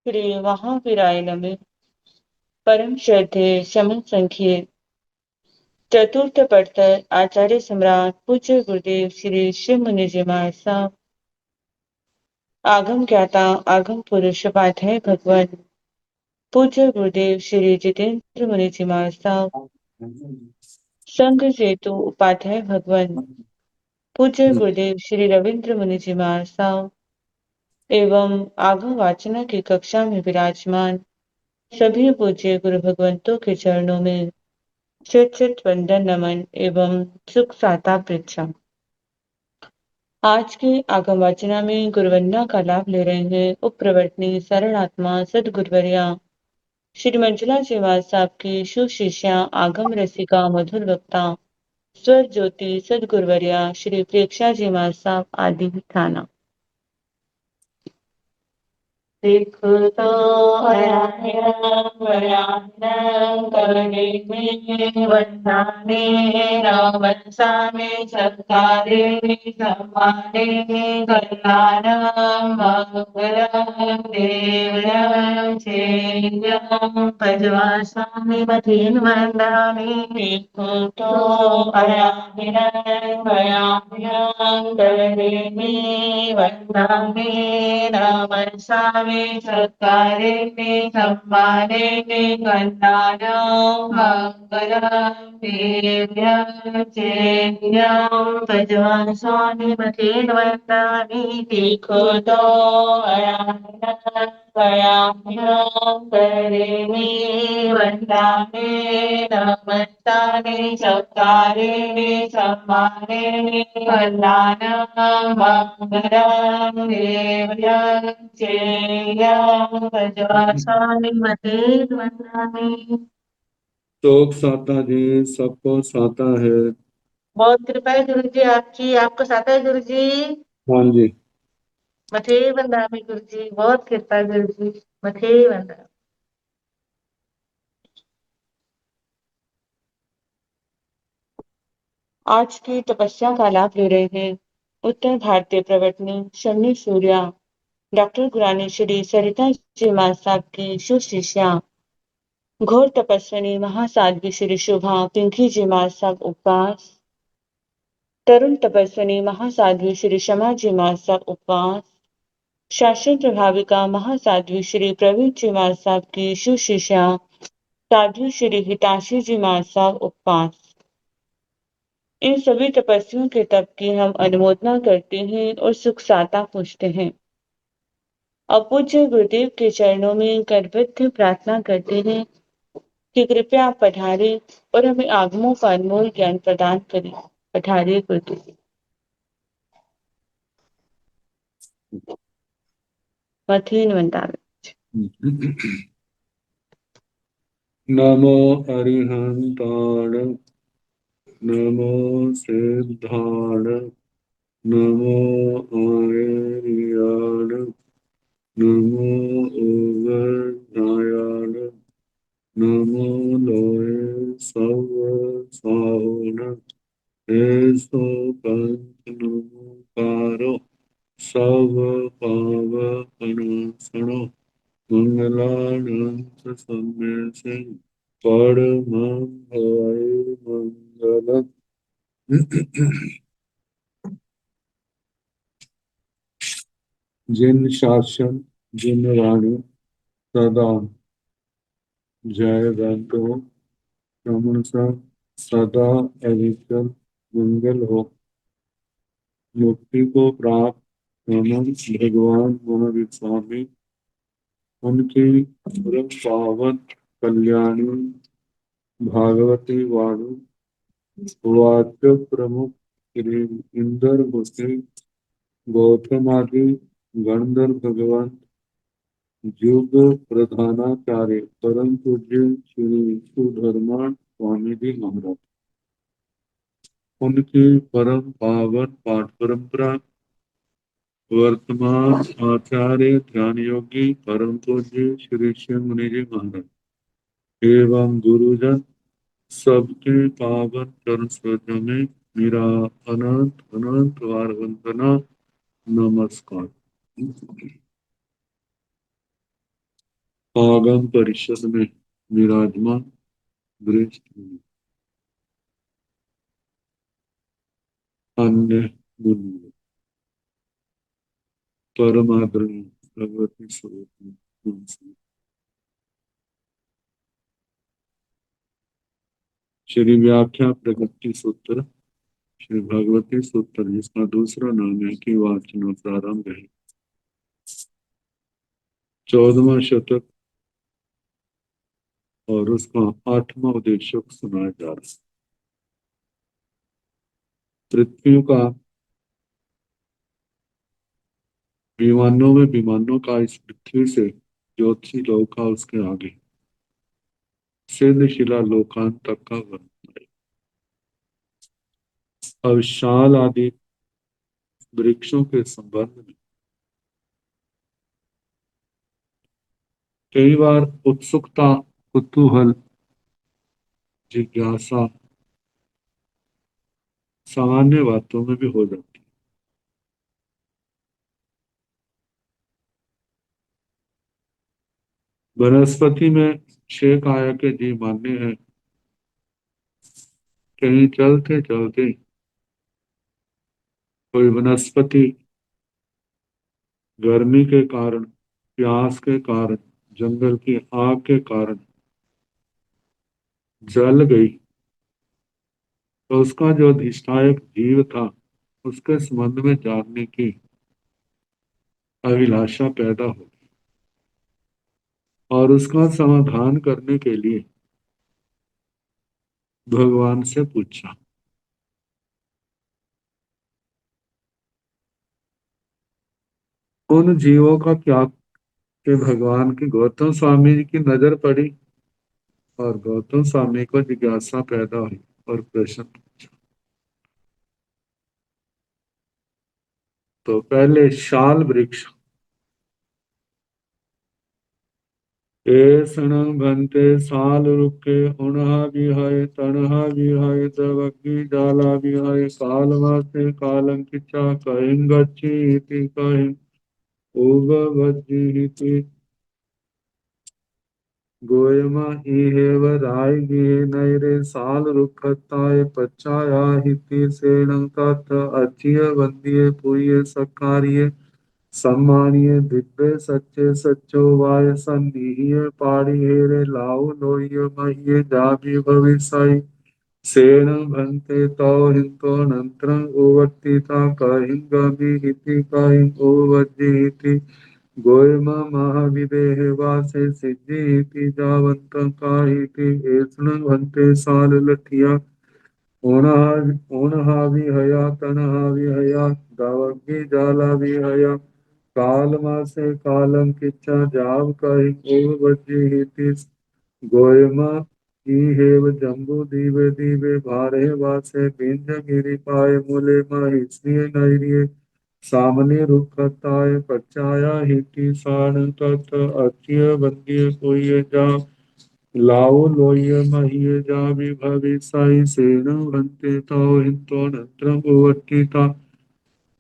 श्री महावीराय नमः। परम श्रद्धे शमन संख्य चतुर्थ पढ़कर आचार्य सम्राट पूज्य गुरुदेव श्री शिव मुनि जी महाराज साहब आगम ज्ञाता आगम पुरुष उपाध्याय भगवान पूज्य गुरुदेव श्री जितेंद्र मुनि जी महाराज साहब संघ सेतु उपाध्याय भगवान पूज्य गुरुदेव श्री रविंद्र मुनि जी महाराज साहब एवं आगम वाचना की कक्षा में विराजमान सभी पूज्य गुरु भगवंतों के चरणों में चित चित वंदन नमन एवं सुख साता पृच्छा। आज के आगम वाचना में गुरुवंदना का लाभ ले रहे हैं उप प्रवर्तनी सरल आत्मा सदगुरुवर्या श्री मंजुला जी महाराज साहब की सुशिष्या आगम रसिका मधुर वक्ता स्वर ज्योति सदगुरुवर्या श्री प्रेक्षा जी महाराज साहब आदि थाना। सिखता करने में वंदाने नमस्सामे सत्कारे सम्माने कल्याणं मंगलं देवं चेयं पजवासामि मतीन् वन्दामि सिखतो करने में वंदाने नमस्सामि सत्कारे सम्माने कल्याणं मंगलं देव्यं चेयं पजवासामि मतीन् वन्दामि सिखतो करेमि वन्दामि नमस्सामि सत्कारे सम्माने कल्याणं मंगलं देव्यं चेयं पजवासामि मतीन् वन्दामि। शोक साता जी सबको साता है। बहुत कृपा है गुरु जी आपकी, आपको साता है गुरु जी। हाँ जी। मथे वंदामि गुरु जी, बहुत कृपा है गुरु जी, मथे वंदामि। आज की तपस्या का लाभ ले रहे हैं उत्तर भारतीय प्रवर्तनी शनि सूर्या डॉक्टर गुरानी श्री सरिता जी महाराज साहब की सुशिष्या घोर तपस्विनी महासाध्वी श्री शोभा पिंकी जी महाराज साहब उपवास तरुण तपस्विनी महासाध्वी श्री शमा जी महाराज साहब उपवास शासन प्रभाविका महासाध्वी श्री प्रवीण जी महाराज साहब की सुशिष्या साध्वी श्री हिताशी जी महाराज साहब उपवास। इन सभी तपस्वियों के तप की हम अनुमोदना करते हैं और सुख साता पूछते हैं। अब पूज्य गुरुदेव के चरणों में करबद्ध प्रार्थना करते हैं कि कृपया आप पधारे और हमें आगमों का अनमोल ज्ञान प्रदान करें। पधारे गुरुदेव। मथीन वंदावे। नमो अरिहंताण नमो सिद्धाण नमो आयर्याण नमो ओगनायाण नमो लोय सव साहुण ऐसो पंथ नमोकारो सब पावकनाशनो मंगलानंत समय से परमं भवाय मंगलम्। जिन शासन जिन राणी सदा जय बंतो रमण सदा अविचल मंगल हो। मुक्ति को प्राप्त रमन भगवान महावीर स्वामी उनकी परम पावन कल्याणी भागवती वाणी वाक्य प्रमुख श्री इंदर मुनि गौतम आदि गंधर्व भगवान युग प्रधानाचार्य परम पूज्य श्री सुधर्मा स्वामी जी महाराज उनकी परम पावन पाठ परंपरा वर्तमान आचार्य ध्यान योगी परम पूज्य श्री शिव मुनि जी महाराज एवं गुरुजन सबके पावन चरण सरोज में मेरा अनंत अनंत बार वंदना नमस्कार। आगम परिषद में विराजमान वरिष्ठ मुनि, अन्य मुनि, परम आदरणीय भगवती स्वरूप श्री व्याख्या प्रगति सूत्र, श्री भगवती सूत्र, जिसका दूसरा नाम है कि वाचन प्रारंभ है। 14वां शतक और उसका 8वां उद्देश्य सुनाया जा रहा है। पृथ्वी का विमानों में विमानों का इस पृथ्वी से ज्योतिषी लोक का उसके आगे सिद्ध शिला लोकांत तक का वर्णन है। अब शाल आदि वृक्षों के संबंध में कई बार उत्सुकता, कुतूहल, जिज्ञासा सामान्य बातों में भी हो जाती है। वनस्पति में 6 काया के जीव मान्य हैं। कहीं चलते चलते कोई वनस्पति गर्मी के कारण, प्यास के कारण, जंगल की आग के कारण जल गई, तो उसका जो अधिष्ठायक जीव था उसके संबंध में जानने की अभिलाषा पैदा हो और उसका समाधान करने के लिए भगवान से पूछा। उन जीवों का क्या कि भगवान की गौतम स्वामी जी की नजर पड़ी और गौतम स्वामी को जिज्ञासा पैदा हुई और प्रश्न पूछा। तो पहले शाल वृक्ष, ऐसण भंते साल रुके उन्हा विहाय तनहा विहाय दवग्गी जाला विहाय कालवासे कालं किच्चा कहिं गच्छि इति कहिं उगवज्जि इति गोयमा इहेव राय गिहे नैरे साल रुखताय पच्चाया हिति सेणं तत् अचिय वंदिये पुय सकारिये सम्मानिये दिव्य सच्चे सच्चो वाय सन्निहिय पाड़ी हेरे लाउ लोय महिये जाबि भविष्य सेण भंते तौ हिंतो नंत्रं ओवर्तिता कहिं गमि हिति कहिं ओवज्जि हिति गोयमा महाविदेह वासे सिद्धि इति जावंत काहिति एषण भंते साल लठिया ओणहा विहया तनहा विहया दावग्गी जाला विहया काल मासे कालम किच्चा जाव कहि ओव बज्जि हिति गोयमा की हेव जम्बू दीवे दीवे भारे वासे बिंज गिरि पाए मूले महिष्णिय नैरिये सामने रुखताय पचाया हिति साण तत् अच्य बंदिय कोय जा लाओ लोय महिये जा विभवि साई सेण भंते तो हिंतो नत्रम उवर्तिता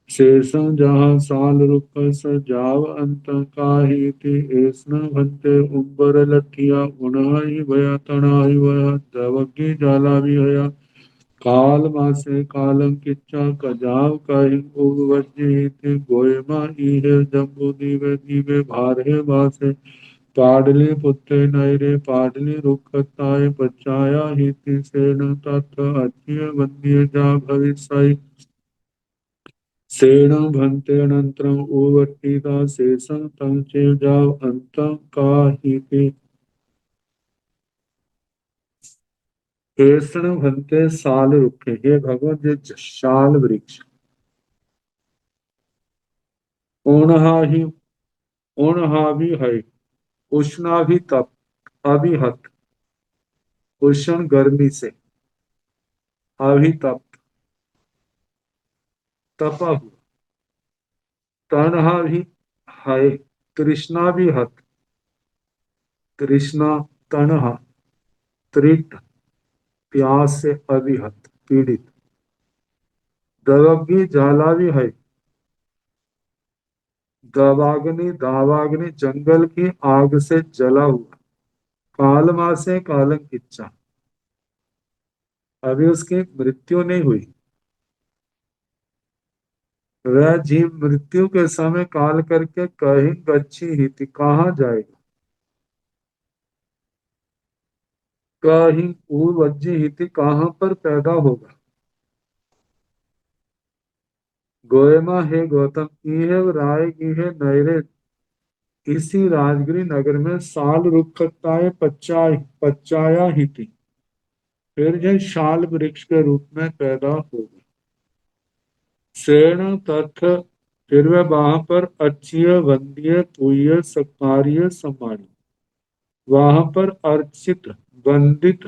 शेषं जहाँ साल रुपस जाव अंत काहिति ऐसन भंते उम्बर लठिया उन्हाई भया तणाई भया दवगी जाला भी हया काल मासे कालम किच्चा कजाव कहि उगवज्जिति गोयमा इहे जम्बू दीवे दीवे भारे वासे पाडली पुत्ते नैरे पाडली रुखताय पचाया हिति सेन तत् अच्य वन्य जा भविष्य सेणं भंते अनंतरं उवर्तिता शेषं तं चेजाव अंतं काहिति ऐसण भंते साल रुखे। हे भगवान, जो शाल वृक्ष ओणहा ही ओणहा भी है, उष्णा भी तप अभिहत, उष्ण गर्मी से, अभितप्त तपा हुआ, तन्हा भी है, तृष्णा भी हत, तृष्णा तन्हा, तृप्त, प्यास से अभिहत, पीड़ित, दवग्गी ज्वाला भी है, दवाग्नि दावाग्नि जंगल की आग से जला हुआ। कालमा से कालम किच्चा, अभी उसकी मृत्यु नहीं हुई। वह जीव मृत्यु के समय काल करके कहीं गच्छी ही थी, कहाँ जाएगा। कहीं वज्जी ही थी, कहाँ पर पैदा होगा। गोयमा हे गौतम इह राय इह नयरे, इसी राजगिरी नगर में साल रुक्षताए पच्चाया ही थी। फिर यह शाल वृक्ष के रूप में पैदा होगा। सेण तथ, फिर वह वहां पर अच्छिय वंद्य पूय सत्कार्य सम्मानित, वहां पर अर्चित वंदित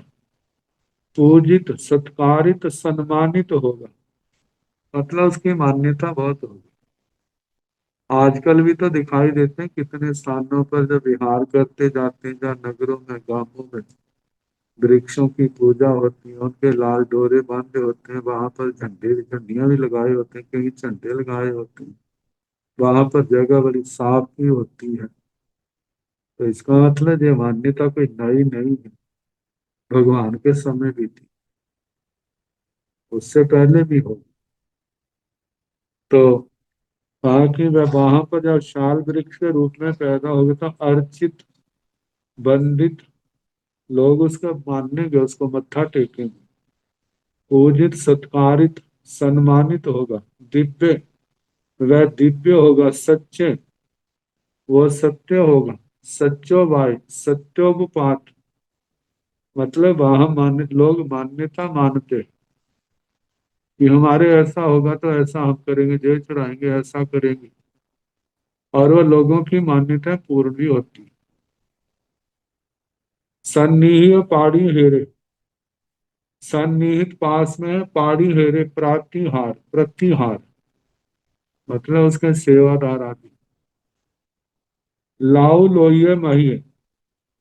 पूजित सत्कारित सम्मानित होगा। मतलब उसकी मान्यता बहुत होगी। आजकल भी तो दिखाई देते हैं कितने स्थानों पर जब विहार करते जाते हैं, जहाँ नगरों में गांवों में वृक्षों की पूजा होती है, उनके लाल डोरे बांधे होते हैं, वहां पर झंडे झंडियां भी लगाए होते हैं, कहीं झंडे लगाए होते हैं। वहां पर जगह बड़ी साफ भी होती है। तो इसका मतलब ये मान्यता कोई नई नहीं है, भगवान के समय भी थी, उससे पहले भी हो। तो कहा कि वह वहां पर जब शाल वृक्ष के रूप में पैदा हो गया तो अर्चित वंदित, लोग उसका मानेंगे, उसको मत्था टेकेंगे। पूजित सत्कारित सम्मानित होगा। दिव्य, वह दिव्य होगा। सच्चे, वो सत्य होगा। सच्चो भाई सत्योपपात, मतलब वहां लोग मान्यता मानते कि हमारे ऐसा होगा तो ऐसा हम करेंगे, जय चढ़ाएंगे, ऐसा करेंगे। और वो लोगों की मान्यता पूर्ण भी होती है। सन्निहित पहाड़ी हेरे, सन्निहित पास में है, पहाड़ी हेरे प्रातिहार प्रतिहार, मतलब उसके सेवादार आदि। लाऊ लोहिए महिए,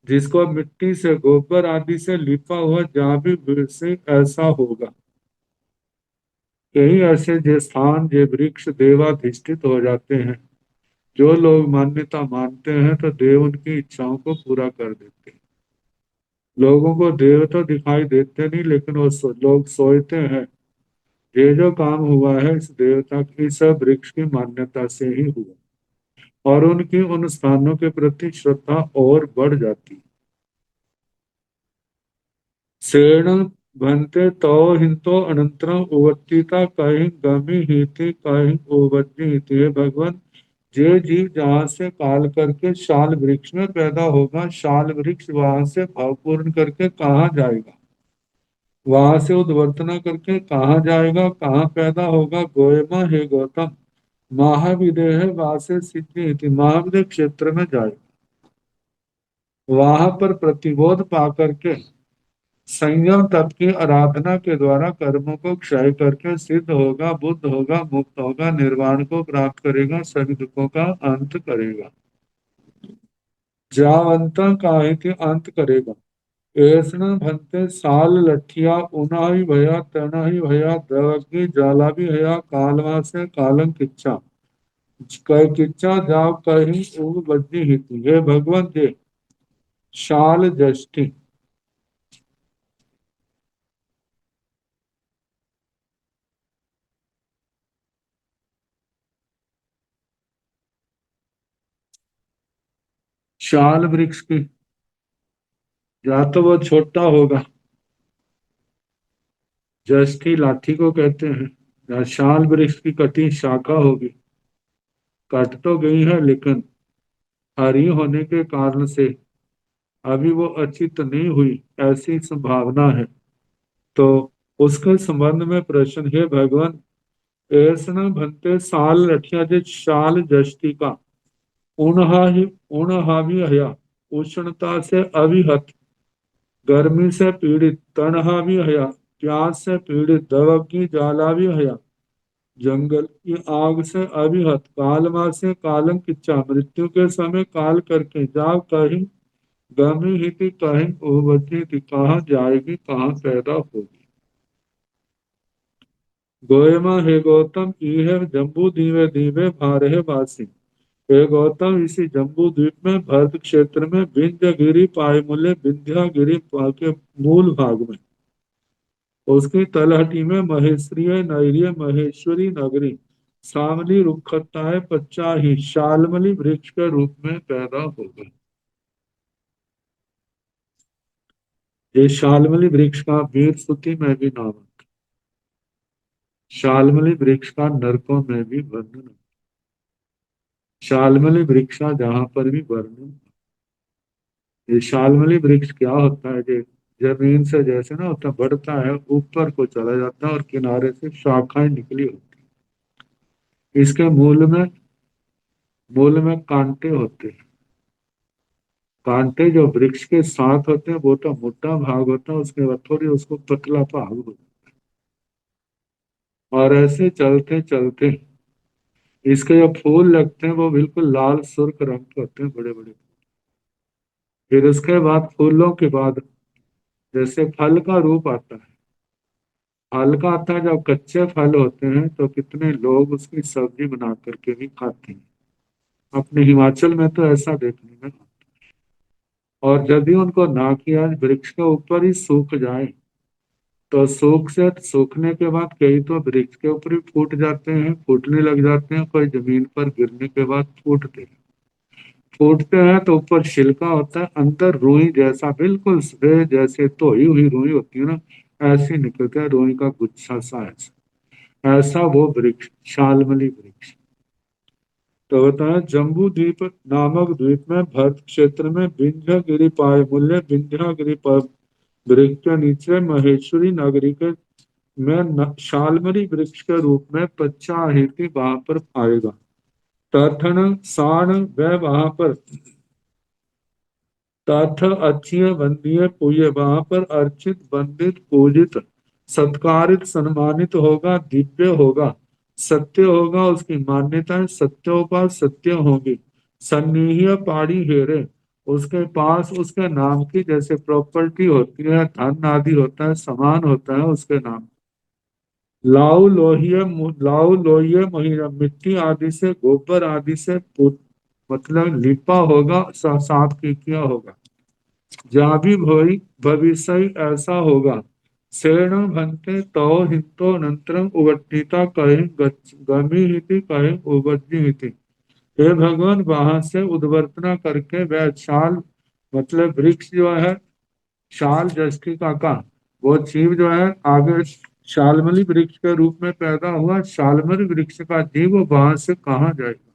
जिसको मिट्टी से गोबर आदि से लिपा हुआ जहाँ भी वृक्ष ऐसा होगा। कई ऐसे जो स्थान जो वृक्ष देवाधिष्ठित हो जाते हैं, जो लोग मान्यता मानते हैं तो देव उनकी इच्छाओं को पूरा कर देते हैं। लोगों को देव तो दिखाई देते नहीं, लेकिन लोग सोचते हैं ये जो काम हुआ है इस देवता की, सब वृक्ष की मान्यता से ही हुआ। और उनकी उन स्थानों के प्रति श्रद्धा और बढ़ जाती। सेण भन्ते तो हिंतो अनंतरम उवत्तिता कहीं गमी हिति कहीं उवज्जी हिति। हे भगवान, जे जीव जहां से काल करके शाल वृक्ष में पैदा होगा, शाल वृक्ष वहां से भावपूर्ण करके कहाँ जाएगा, वहां से उद्वर्तना करके कहाँ जाएगा, कहाँ पैदा होगा। गोयमा हे गौतम महाविदेह वासे सिद्धि इति, महाविदेह क्षेत्र में जाएगा। वहां पर प्रतिबोध पा करके संयम तप की आराधना के द्वारा कर्मों को क्षय करके सिद्ध होगा, बुद्ध होगा, मुक्त होगा, निर्वाण को प्राप्त करेगा, सभी दुखों का अंत करेगा। जावंत काहे के अंत करेगा। ऐसना भंते साल लठिया उना ही भया तना ही भया दवगी जाला भी हया कालवा से कालम किच्चा, कह किच्चा जाव कहीं उग बद्दी हिती। हे भगवान दे शाल जष्टि, शाल वृक्ष की, या तो वो छोटा होगा, जष्टि लाठी को कहते हैं, या शाल वृक्ष की कटी शाखा होगी। कट तो गई है लेकिन हरी होने के कारण से अभी वो अच्छी तो नहीं हुई, ऐसी संभावना है। तो उसके संबंध में प्रश्न है भगवान, ऐसना भंते साल लठिया जे शाल जष्टि का उन्हा ही उन्हा भी हया, उष्णता से अविहत, गर्मी से पीड़ित तन्हा भी हया, प्यास से पीड़ित दवक की ज्वाला भी हया, जंगल की आग से अभिहत कालमा से कालम किच्चा, मृत्यु के समय काल करके जाओ कहीं गमी ही थी कहीं उबती थी, कहाँ जाएगी कहाँ पैदा होगी। गोयमा हे गौतम इह जम्बू दीवे दीवे भारह वासी, हे गौतम, इसी जम्बू द्वीप में भरत क्षेत्र में विंध्यगिरि पायमूल्य विंध्यागिरि के मूल भाग में उसकी तलहटी में महेश्वरीय नैर्य महेश्वरी नगरी शामली रुक्षताएं 50 ही शालमली वृक्ष के रूप में पैदा हो गई। ये शालमली वृक्ष का वीर स्तुति में भी नाम है। शालमली वृक्ष का नरकों में भी वर्णन है। शालमली वृक्ष का जहां पर भी वर्णन। ये शालमली वृक्ष क्या होता है? ये जमीन से जैसे ना होता बढ़ता है, ऊपर को चला जाता है और किनारे से शाखाएं निकली होती है। इसके मूल में कांटे होते हैं। कांटे जो वृक्ष के साथ होते हैं वो तो मोटा भाग होता है, उसके बाद थोड़ी उसको पतला भाग होता है। और ऐसे चलते चलते इसके जो फूल लगते हैं वो बिल्कुल लाल सुर्ख रंग के होते हैं, बड़े बड़े। फिर उसके बाद फूलों के बाद जैसे फल का रूप आता है। फल का आता है जब कच्चे फल होते हैं तो कितने लोग उसकी सब्जी बना करके भी खाते हैं। अपने हिमाचल में तो ऐसा देखने में। और यदि उनको ना किया वृक्ष के ऊपर ही सूख जाए तो सूखने के बाद कई तो वृक्ष के ऊपर ही फूट जाते हैं, फूटने लग जाते हैं, कोई जमीन पर गिरने के बाद फूटते हैं। फूटते हैं तो ऊपर छिलका होता है, अंदर रुई जैसा बिल्कुल सफेद जैसे धोई हुई रुई होती है ना, ऐसी निकलता है रुई का गुच्छा सा। ऐसा ऐसा वो वृक्ष शालमली वृक्ष। तो बताया जम्बू द्वीप नामक द्वीप में भरत क्षेत्र में विंध्यगिरि पायमूल्य विंध्यागिरि वृक्ष के नीचे महेश्वरी नगरी के में शालमली वृक्ष के रूप में 50 ही वहां पर पाएगा। तथन साण वह वहां पर तथ अच्छिय वंदनीय पूज्य वहां पर अर्चित वंदित पूजित सत्कारित सम्मानित होगा, दिव्य होगा, सत्य होगा, उसकी मान्यताएं सत्योपात सत्य होंगी। सन्निहित पाड़ी हेरे उसके पास उसके नाम की जैसे प्रॉपर्टी होती है, धन आदि होता है, सामान होता है उसके नाम। लाऊ लोहिया महीना मिट्टी आदि से गोबर आदि से मतलब लिपा होगा, साफ किया होगा। जहाँ भी भविष्य ऐसा होगा। शरण भंते तो हिंतो अनंतरम उवर्तिता कहीं गमी हिति कहीं उवर्जी हिति। हे भगवान, वहां से उद्वर्तना करके वह छाल मतलब वृक्ष जो है शाल जस्टिका का वो जीव जो है आगे शालमली वृक्ष के रूप में पैदा हुआ। शालमली वृक्ष का जीव वहां से कहाँ जाएगा,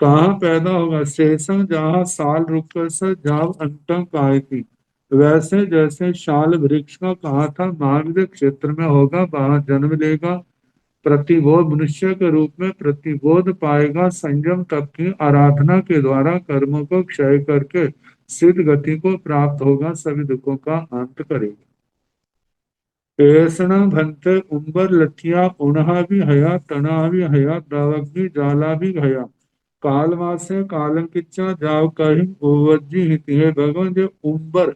कहाँ पैदा होगा? शेषम जहाँ साल रुक से जाव अंतम काय थी। वैसे जैसे शाल वृक्ष का कहा था महावीर क्षेत्र में होगा, वहां जन्म लेगा। प्रतिबोध मनुष्य के रूप में प्रतिबोध पाएगा, संयम तप की आराधना के द्वारा कर्मों को क्षय करके सिद्ध गति को प्राप्त होगा, सभी दुखों का अंत करेगा। ऐसना भंते उम्बर लठिया उन्हा भी हया तना भी हया दावक भी जाला भी हया। कालवासे कालम किच्चा जाव कहीं ओवज्जी हिति। है भगवान जो उम्बर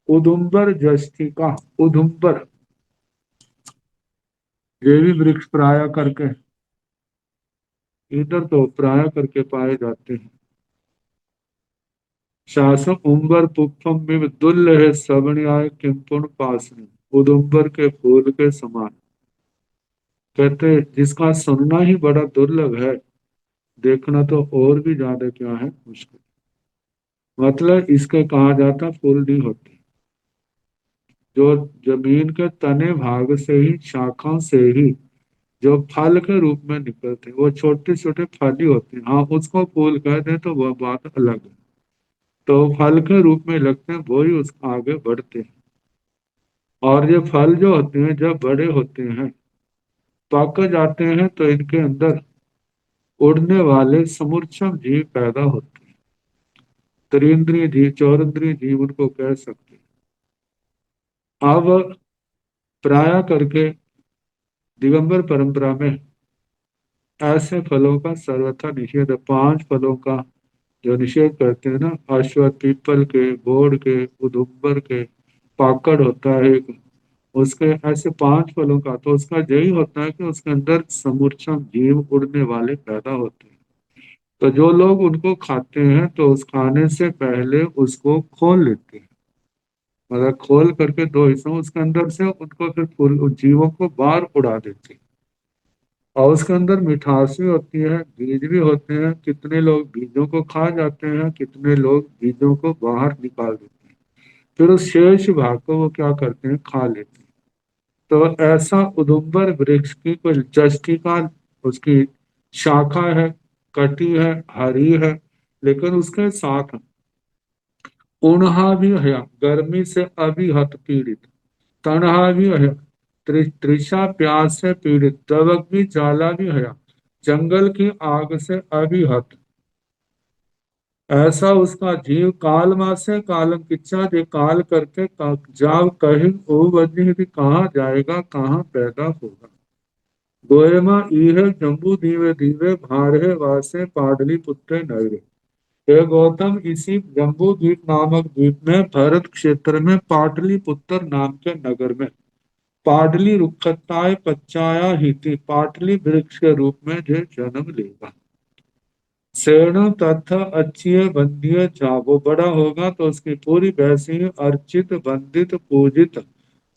उदुम्बर जस्टिका उदुम्बर ये भी वृक्ष प्राय करके इधर तो प्राय करके पाए जाते हैं। शासम उम्बर पुष्पम में दुल्ल है सवण्याय किंपुण पासने। उदुम्बर के फूल के समान। कहते जिसका सुनना ही बड़ा दुर्लभ है, देखना तो और भी ज्यादा क्या है मुश्किल। मतलब इसके कहा जाता फूल नहीं होते। जो जमीन के तने भाग से ही शाखा से ही जो फल के रूप में निकलते हैं वो छोटे छोटे फल ही होते हैं। हाँ, उसको फूल कहते हैं तो वह बात अलग है। तो फल के रूप में लगते हैं वो ही उस आगे बढ़ते हैं। और ये फल जो होते हैं जब बड़े होते हैं पक जाते हैं तो इनके अंदर उड़ने वाले समूर्छम जीव पैदा होते हैं। त्रिंद्रिय जीव चौरिंद्रिय जीव उनको कह सकते हैं। अब प्राय करके दिगंबर परंपरा में ऐसे फलों का सर्वथा निषेध है। 5 फलों का जो निषेध करते हैं ना, अश्वत्थ पीपल के बोड़ के उदुम्बर के पाकड़ होता है एक, उसके ऐसे 5 फलों का तो उसका यही होता है कि उसके अंदर समूर्छम जीव उड़ने वाले पैदा होते हैं। तो जो लोग उनको खाते हैं तो उस खाने से पहले उसको खोल लेते हैं, मतलब खोल करके दो हिस्सों उसके अंदर से उनको फिर फूल उन जीवों को बाहर उड़ा देते हैं। और उसके अंदर मिठास भी होती है, बीज भी होते हैं, कितने लोग बीजों को खा जाते हैं, कितने लोग बीजों को बाहर निकाल देते हैं, फिर उस शेष भाग को वो क्या करते हैं, खा लेते हैं। तो ऐसा उदुम्बर वृक्ष की कोई जस्टी का उसकी शाखा है, कटी है, हरी है, लेकिन उसके साथ उन्हा भी है, गर्मी से अभिहत पीड़ित, तन्हा भी है, तृषा प्यास से पीड़ित, दबक भी जाला भी है, जंगल की आग से अभिहत, ऐसा उसका जीव काल मासे कालम किच्चा जे काल करके जाव कहीं ओ बदनी भी कहाँ जाएगा, कहाँ पैदा होगा। गोयमा इह जम्बू दीवे दीवे भारे वासे पाडली पुत्र नगरे। हे गौतम, इसी जम्बू द्वीप नामक द्वीप में भरत क्षेत्र में पाटलिपुत्र नाम के नगर में पाडली रुक्षताए पच्चाया ही थी, पाटली वृक्ष के रूप में जो जन्म लेगा। सेण तथा अच्छी बंदिय वो बड़ा होगा तो उसकी पूरी वैसी अर्चित वंदित पूजित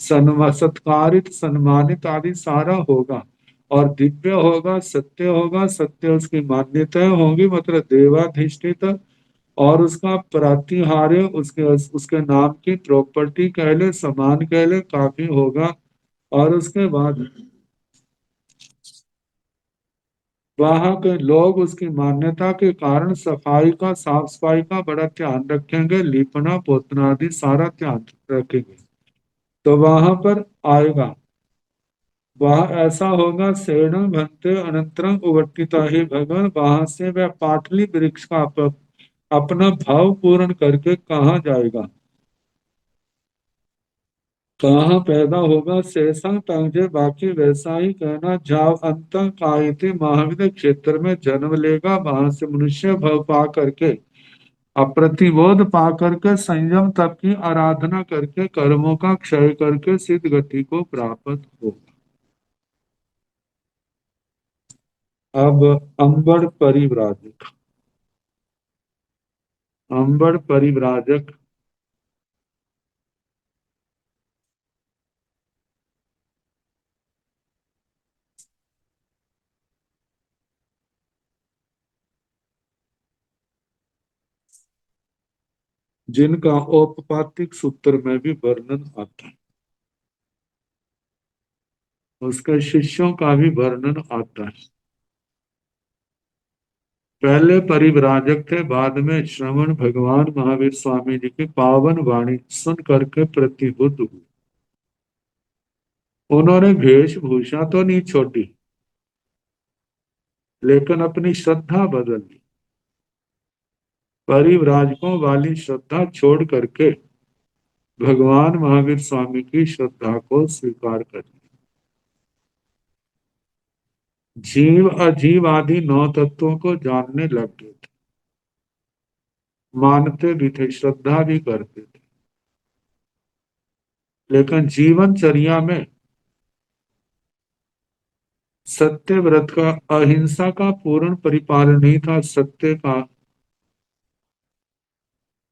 सत्कारित सम्मानित आदि सारा होगा, और दिव्य होगा, सत्य होगा, सत्य उसकी मान्यताएं होंगी, मतलब देवाधिष्ठित, और उसका प्रातिहार्य उसके उसके नाम की प्रॉपर्टी कह ले, समान कह ले, काफी होगा। और उसके बाद वहां के लोग उसकी मान्यता के कारण सफाई का, साफ सफाई का बड़ा ध्यान रखेंगे, लिपना पोतना आदि सारा ध्यान रखेंगे। तो वहां पर आएगा, वह ऐसा होगा, सेणम भंते अनंतरम उवर्तिता ही भगवान, वहां से वह पाटली वृक्ष का अपना भाव पूर्ण करके कहाँ जाएगा, कहाँ पैदा होगा। शेषं तंजे बाकी वैसा ही कहना, जाव अंत कायति महाविद क्षेत्र में जन्म लेगा, वहां से मनुष्य भव पा करके, अप्रतिबोध पा करके, संयम तप की आराधना करके, कर्मों का क्षय करके सिद्ध गति को प्राप्त होगा। अब अंबर परिव्राजक, अंबर परिव्राजक जिनका औपपातिक सूत्र में भी वर्णन आता है, उसके शिष्यों का भी वर्णन आता है। पहले परिव्राजक थे, बाद में श्रवण भगवान महावीर स्वामी जी की पावन वाणी सुन करके प्रतिबुद्ध हुए। उन्होंने वेशभूषा तो नहीं छोड़ी, लेकिन अपनी श्रद्धा बदल दी। परिव्राजकों वाली श्रद्धा छोड़ करके भगवान महावीर स्वामी की श्रद्धा को स्वीकार कर लिया। जीव अजीव आदि नौ तत्वों को जानने लग गए थे, मानते भी थे, श्रद्धा भी करते थे, लेकिन जीवनचर्या में सत्य व्रत का, अहिंसा का पूर्ण परिपालन नहीं था, सत्य का,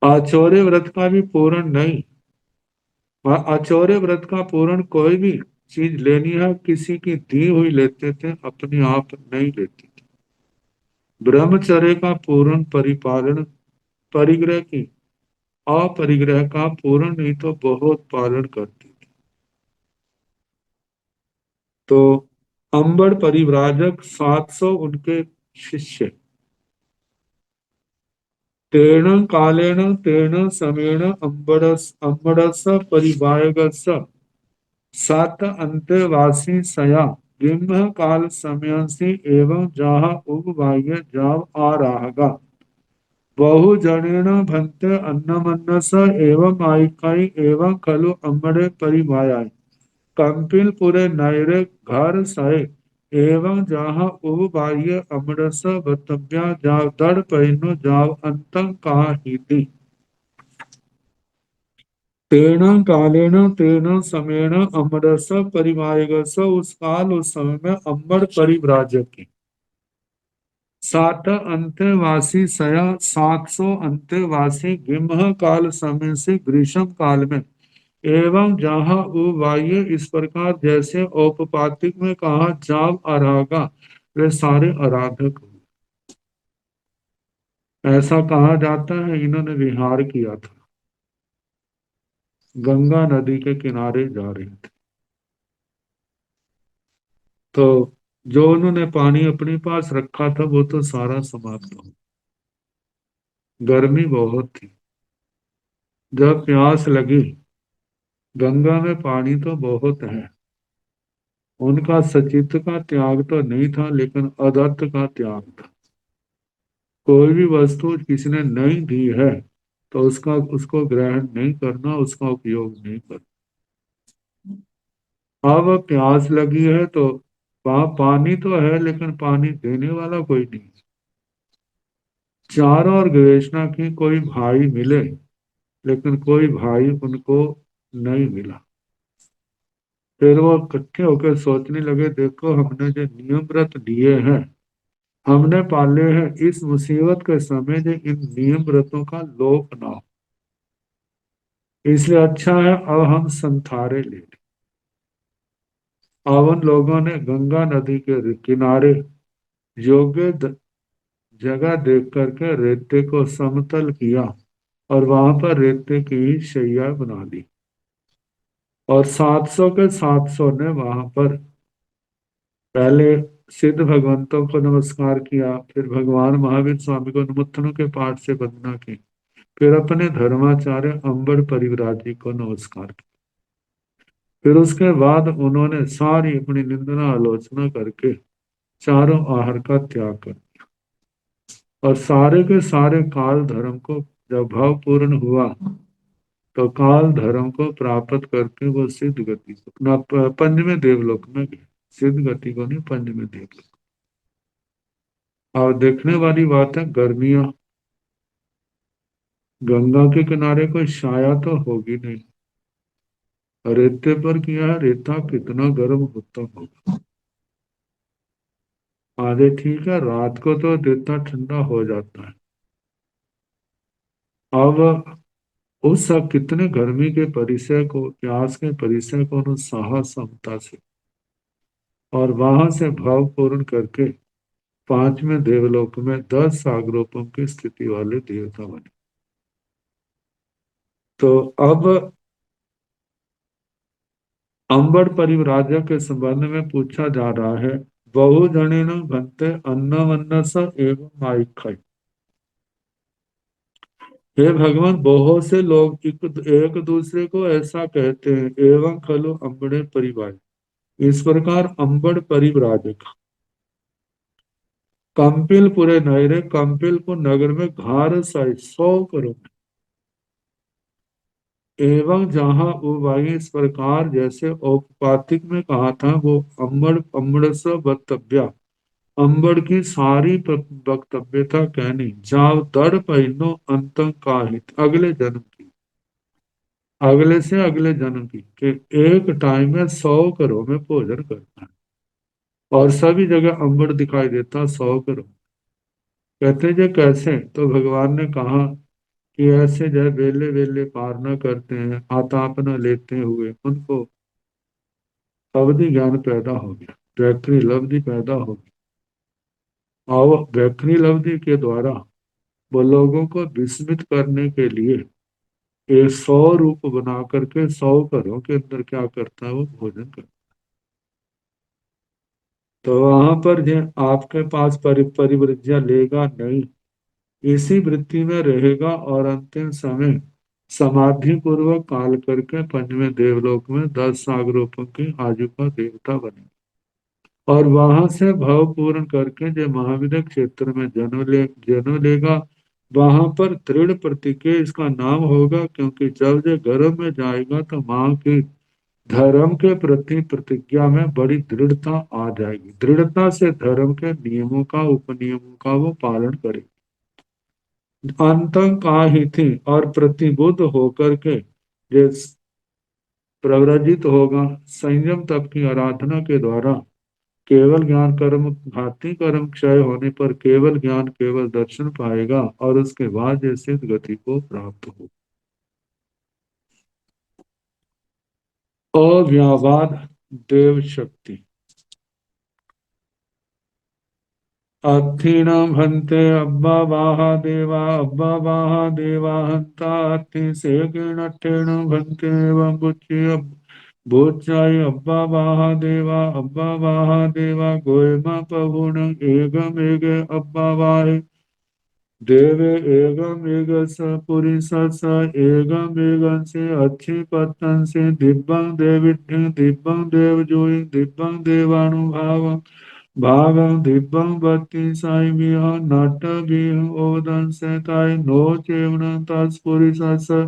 आचौर्य व्रत का भी पूर्ण नहीं। वह आचौर्य व्रत का पूर्ण कोई भी चीज लेनी है, किसी की दी हुई लेते थे, अपने आप नहीं लेते थे। ब्रह्मचर्य का पूर्ण परिपालन, परिग्रह की, अपरिग्रह का पूर्ण नहीं तो बहुत पालन करते थे। तो अंबर परिव्राजक 700 उनके शिष्य, तेन कालेन तेन समेण अंबरस परिवायगस सात अंतवासी सया बिंब काल समयसी एवं जाह उगवाह्य जाव आ राहगा बहु जनेन भंते अन्नमन्नस एवं आयकाई एवं खलु अंबरे परिमाया कंपिल पुरे नैरे घर सहे एवं जहाँ उब बाह्य अमरस बतव्या जाव दड़ पहिनो जाव अंतं कहा ही थी। तेन कालेन तेन समेण अमरस परिमायगस, उस काल उस समय में अंबर परिव्राजक की सात अंत्यवासी सया 700 अंत्यवासी गिम्ह काल समय से ग्रीष्म काल में एवं जहाँ वायु इस प्रकार जैसे औपपातिक में कहा जाव अरागा वे सारे आराधक हुए। ऐसा कहा जाता है इन्होंने विहार किया था, गंगा नदी के किनारे जा रहे थे, तो जो उन्होंने पानी अपने पास रखा था वो तो सारा समाप्त हो, गर्मी बहुत थी। जब प्यास लगी, गंगा में पानी तो बहुत है, उनका सचित्त का त्याग तो नहीं था लेकिन अदत्त का त्याग था। कोई भी वस्तु किसी ने नहीं दी है तो उसका उसको ग्रहण नहीं करना, उसका उपयोग नहीं करना। अब प्यास लगी है तो वहां पानी तो है लेकिन पानी देने वाला कोई नहीं। चारों ओर गवेषणा की, कोई भाई मिले लेकिन कोई भाई उनको नहीं मिला। फिर वो इकट्ठे होकर सोचने लगे, देखो हमने जो नियम व्रत दिए हैं, हमने पाले हैं, इस मुसीबत के समय जो इन नियम व्रतों का लोप ना हो, इसलिए अच्छा है अब हम संथारे ले लें। अब उन लोगों ने गंगा नदी के किनारे योग्य जगह देख करके रेते को समतल किया और वहां पर रेते की ही शैया बना दी। और 700 के 700 ने वहां पर पहले सिद्ध भगवंतों को नमस्कार किया, फिर भगवान महावीर स्वामी को उन्मुत्थनों के पाठ से वंदना की, फिर अपने धर्माचार्य अंबर परिव्राजी को नमस्कार किया। फिर उसके बाद उन्होंने सारी अपनी निंदना आलोचना करके चारों आहार का त्याग कर, और सारे के सारे काल धर्म को जब भाव पूर्ण हुआ तो काल धर्म को प्राप्त करके वो सिद्ध गति को अपना पंचवें देवलोक में गए। सिद्ध गति को नहीं, पंचवें देवलोक। और देखने वाली बात है, गर्मियां, गंगा के किनारे कोई छाया तो होगी नहीं, रेते पर किया है, रेता कितना गर्म होता होगा। आधे ठीक है, रात को तो रेता ठंडा हो जाता है। अब उस कितने गर्मी के परिसर को, प्यास के परिसर को उन्होंने साहस समता से और वहां से भाव पूर्ण करके पांचवें देवलोक में 10 सागरोपम की स्थिति वाले देवता बने। तो अब अंबर परिव्राजक के संबंध में पूछा जा रहा है, बहु जने न बनते अन्न वन्न स एवं माइक। हे भगवान, बहुत से लोग एक दूसरे को ऐसा कहते हैं, एवं खलु अंबड़े परिवार, इस प्रकार अंबड़ परिव्राजक कंपिल पुरे नहरे, कंपिल को नगर में घार साई 100 करोड़, एवं जहां वो वायु इस प्रकार जैसे औपपातिक में कहा था, वो अंबड़ अंबड़ स वक्तव्या, अंबड़ की सारी वक्तव्यता कहनी, जाव दड़ पहिनो अंत काहित, अगले जन्म की, अगले से अगले जन्म की, कि एक टाइम में 100 करोड़ में भोजन करना है और सभी जगह अंबड़ दिखाई देता 100 करोड़। कहते हैं, जो कैसे, तो भगवान ने कहा कि ऐसे जो वेले वेले पारना करते हैं, आतापना लेते हुए उनको अवधि ज्ञान पैदा हो गया, वैखरी लब्धि पैदा हो गई। और वैखरी लब्धि के द्वारा वो लोगों को विस्मित करने के लिए एक 100 रूप बना करके 100 घरों के अंदर क्या करता है, वो भोजन करता है। तो वहां पर जो आपके पास परिवृज्य लेगा नहीं, इसी वृत्ति में रहेगा और अंतिम समय समाधि पूर्वक काल करके पंचवें देवलोक में 10 सागरों की आयु का देवता बने और वहां से भाव पूर्ण करके जो महाविद्य क्षेत्र में जन्म लेगा, वहां पर दृढ़ प्रतिज्ञा इसका नाम होगा, क्योंकि जब जो गर्भ में जाएगा तो माँ की धर्म के प्रति प्रतिज्ञा में बड़ी दृढ़ता आ जाएगी। दृढ़ता से धर्म के नियमों का, उपनियमों का वो पालन करेगी। अंतका ही थी और प्रतिबुद्ध होकर के ये प्रव्रजित होगा, संयम तप की आराधना के द्वारा केवल ज्ञान कर्म घाती कर्म क्षय होने पर केवल ज्ञान केवल दर्शन पाएगा और उसके बाद जैसे गति को प्राप्त हो। अव्यावाद देव शक्ति। अत्थिनं भन्ते अब्बा वाहा देवा अब्बा वाहा देवा हंता अत्थि सेकिणट्ठेन भन्ते एवं बुच्ची बोचाई अब्बा वाहा देवा गोयमा पहुन एगम एगे अब्बा वाहे देवे एगम एग स पुरी स एगम एगं से अच्छी पत्तन से दिव्यं देविठ्ठि दिव्यं देव जोई दिव्यं देवानुभाव भागं दिव्यं भक्ति साई विह नट विह ओदन से ताई नो चेवण तत्पुरी स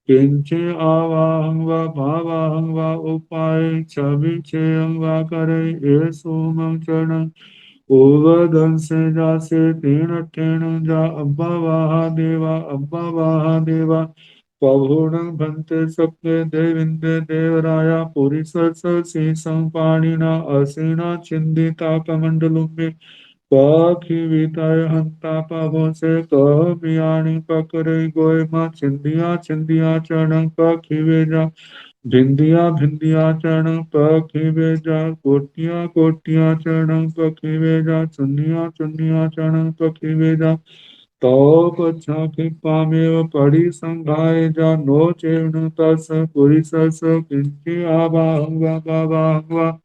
किंचे आवाहं व भावाहं व उपाय छवि छेयं व करे ये सोमं चरण ओवदन से जासे तीन ठेण जा अब्बा वाहा देवा पभूणं भन्ते सप्ते देविंदे देवराया पुरी शीसं पाणिना असीना छिंदिता कमंडलुम्बे पाखी विताय हंता पाभो से कह मियाणी पकड़े गोयमा छिंदिया छिंदिया चरण पखी वेजा भिंदिया भिंदिया चरण पखी बेजा कोटिया कोटिया चरण पखी बेजा चुनिया चुनिया चरण पखी बेजा तो पछा कृपा में पड़ी संघाय जा नो चेवण तस पुरी सस किंची आबाहुआ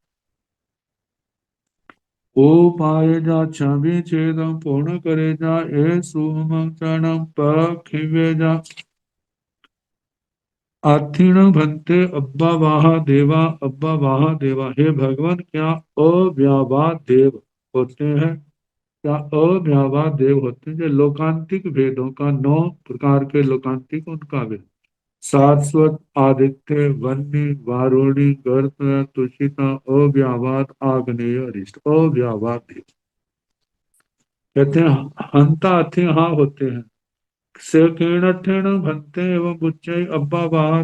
ओ पाए जा छवि छेदम पूर्ण करे जा ए सुमं चरणम पखिवे जा आथीन भंते अब्बा वाहा देवा हे भगवान क्या अव्यावा देव होते हैं। क्या अव्यावा देव होते हैं जो लोकांतिक वेदों का 9 प्रकार के लोकांतिक उनका वेद शाश्वत आदित्य वन्य वारुणी गर्त तुषिता अव्यावाद आग्नेय अरिष्ट अव्यावाद देव कहते हैं हंता अथि हाँ होते हैं सेकेणठेन भंते एवं उच्चय अब्बा बाहा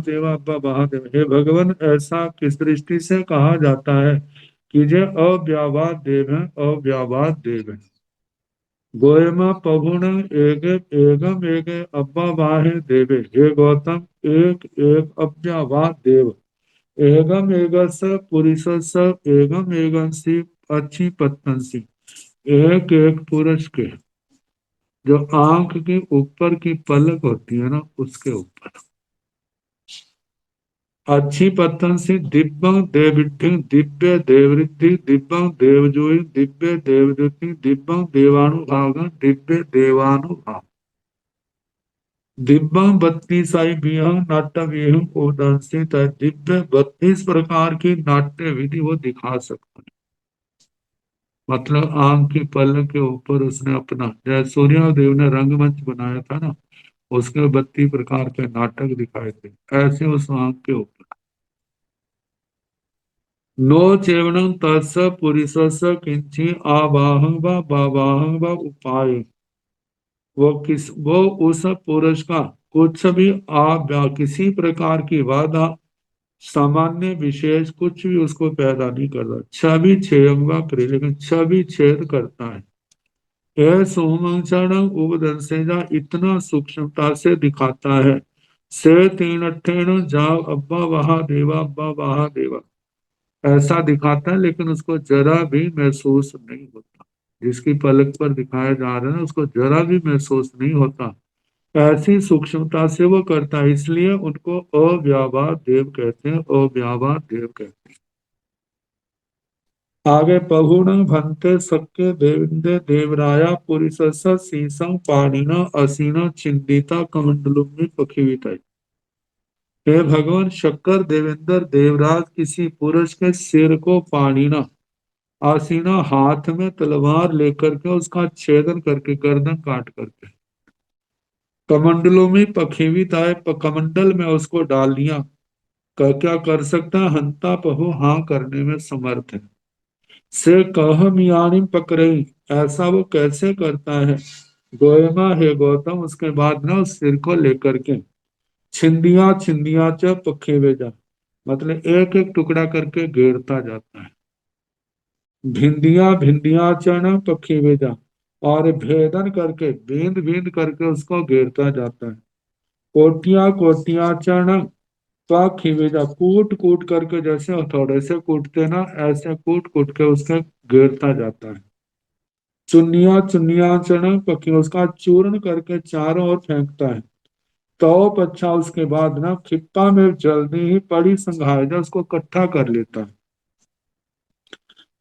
देव हे भगवान ऐसा किस दृष्टि से कहा जाता है कि जे अव्यावाद देव है अव्यावाद देव है गोयमा पहुण एगे एगम एगे अब्बा वाहे देवे हे गौतम एक एक अव्यावाद देव एगम एगस पुरुष स एगम एगम सी अच्छी पत्तन सी एक एक पुरुष के जो आंख के ऊपर की पलक होती है ना उसके ऊपर अच्छी पतन से दिव्यं देविद्धि दिव्य देवृद्धि दिव्यं देवजोई दिव्य देवदूति दिव्यं देवानुभाग दिव्य देवानुभाग दिव्यं 32 विहंग नाट्य विहंग उदंसित है दिव्य 32 प्रकार की नाट्य विधि वो दिखा सकता है। मतलब आंख की पलक के ऊपर उसने अपना जैसे सूर्यदेव ने रंगमंच बनाया था ना उसके 32 प्रकार के नाटक दिखाए थे ऐसे उस आंख के ऊपर नो चेवणं तत्स पुरुषस्य किंची आवाहं व बावाहं व उपाय वो उस पुरुष का कुछ भी किसी प्रकार की बाधा सामान्य विशेष कुछ भी उसको पैदा नहीं करता छवि छेद करे लेकिन छवि छेद करता है यह सोमंचरण उपदंसेजा इतना सूक्ष्मता से दिखाता है से तीन अट्ठेन जाओ अब्बा वहा देवा ऐसा दिखाता है लेकिन उसको जरा भी महसूस नहीं होता जिसकी पलक पर दिखाया जा रहा है ना उसको जरा भी महसूस नहीं होता ऐसी सूक्ष्मता से वो करता है इसलिए उनको अव्यावाद देव कहते हैं अव्यावाद देव कहते हैं। आगे पहुण भंते सक्के देविंदे देवराया पुरुष शीसं पाणिना असीना चिंदिता कमंडलुम पखीवित हे भगवान शक्कर देवेंद्र देवराज किसी पुरुष के सिर को पानीना आसीना हाथ में तलवार लेकर के उसका छेदन करके गर्दन काट करके कमंडलों में पखेवित आए कमंडल में उसको डाल दिया क्या कर सकता है हंता पहु हाँ करने में समर्थ है से कह मियाणी पकड़ई ऐसा वो कैसे करता है गोयमा है गौतम उसके बाद ना उस सिर को लेकर के छिंदिया छिंदिया च पखे वे जा मतलब एक एक टुकड़ा करके घेरता जाता है भिंदिया भिंदिया चरण पक्षी भेजा, और भेदन करके बींद बींद करके उसको घेरता जाता है। कोटियां कोटियां चरण पक्षी भेजा, कूट कूट करके, जैसे हथौड़े से कूटते ना, ऐसे कूट कूट के उसके घेरता जाता है। चुन्निया चुन्निया चरण पक्षी, उसका चूर्ण करके चारों ओर फेंकता है। तो अच्छा उसके बाद ना खिप्पा में जल्दी ही पड़ी संघायदा उसको इकट्ठा कर लेता है।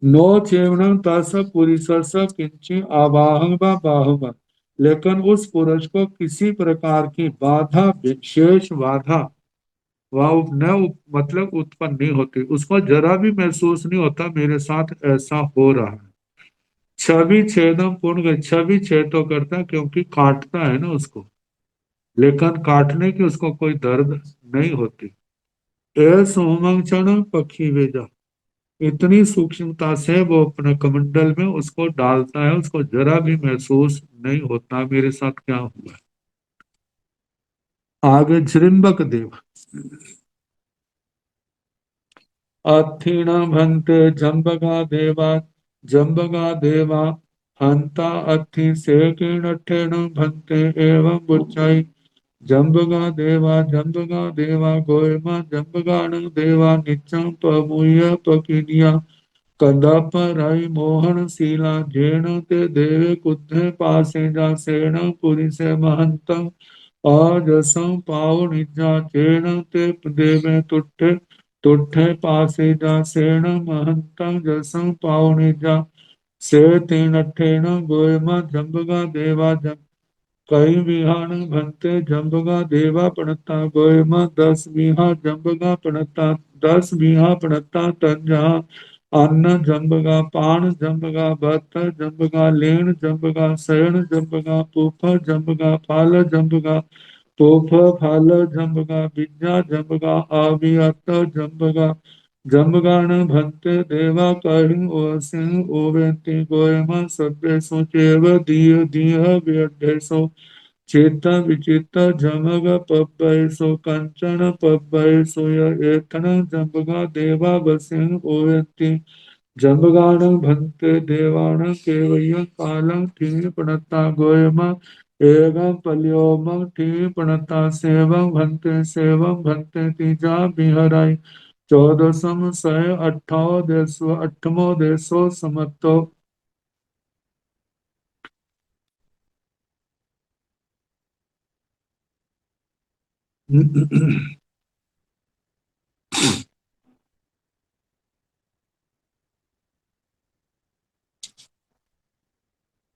नो चेवणं तस पुरिसस किंची आवाहं व बाहुवा, लेकिन उस पुरुष को किसी प्रकार की बाधा, विशेष बाधा वह न मतलब उत्पन्न नहीं होती, उसको जरा भी महसूस नहीं होता मेरे साथ ऐसा हो रहा है। छवि छेदम पूर्ण कर, छवि छेद तो करता है क्योंकि काटता है ना उसको, लेकिन काटने की उसको कोई दर्द नहीं होती। ए सोमंग क्षण पक्षी भेजा, इतनी सूक्ष्मता से वो अपने कमंडल में उसको डालता है, उसको जरा भी महसूस नहीं होता मेरे साथ क्या हुआ है। आगे जृंबक देव, अत्थिण भंते जम्बगा देवा, जम्बगा देवा हंता अत्थि से किणठेन भंते एवं बुच्चाई, जम्बगा देवा गोयमा जम्बगान देवा नित्यं पमुय पकिनिया, कदापराई मोहन शीला जेण ते देवे कुद्धे पासे जा सेण पुरी से महंतम, अजसं पाव निजा जेण ते देवे तुठे, तुठे पासे जा सेण महंतम जसं पाव निजा, से तीन ठेण गोयमा जम्बगा देवा जम, कई विहान भंते जम्बगा देवा पणता गोयमा दस विहा जम्बगा पणता, दस विहा पणता तंजा, अन्न जम्बगा पान जम्बगा भत्त जम्बगा लेन जम्बगा शयन जम्बगा पुफ जम्बगा फाल जम्बगा पुफ फाल जम्बगा विद्या जम्बगा अवियत जम्बगा, जम्बगान भंते देवा कहि ओसिं ओवेति गोयमा सभ्य सुचेव दीय दीह व्यढेसो, चेत विचित जमग पब्बैसो कंचन पब्बैसो एतन जम्बगा देवा बसिं ओयति, जम्बगान भंते देवान केवय कालं ठीक प्रणता गोयमा, एवं पल्योमं ठीक प्रणता सेवं भंते तीजा बिहराई, चौदसम सय अठाओ देसो अठमो देसो समतो।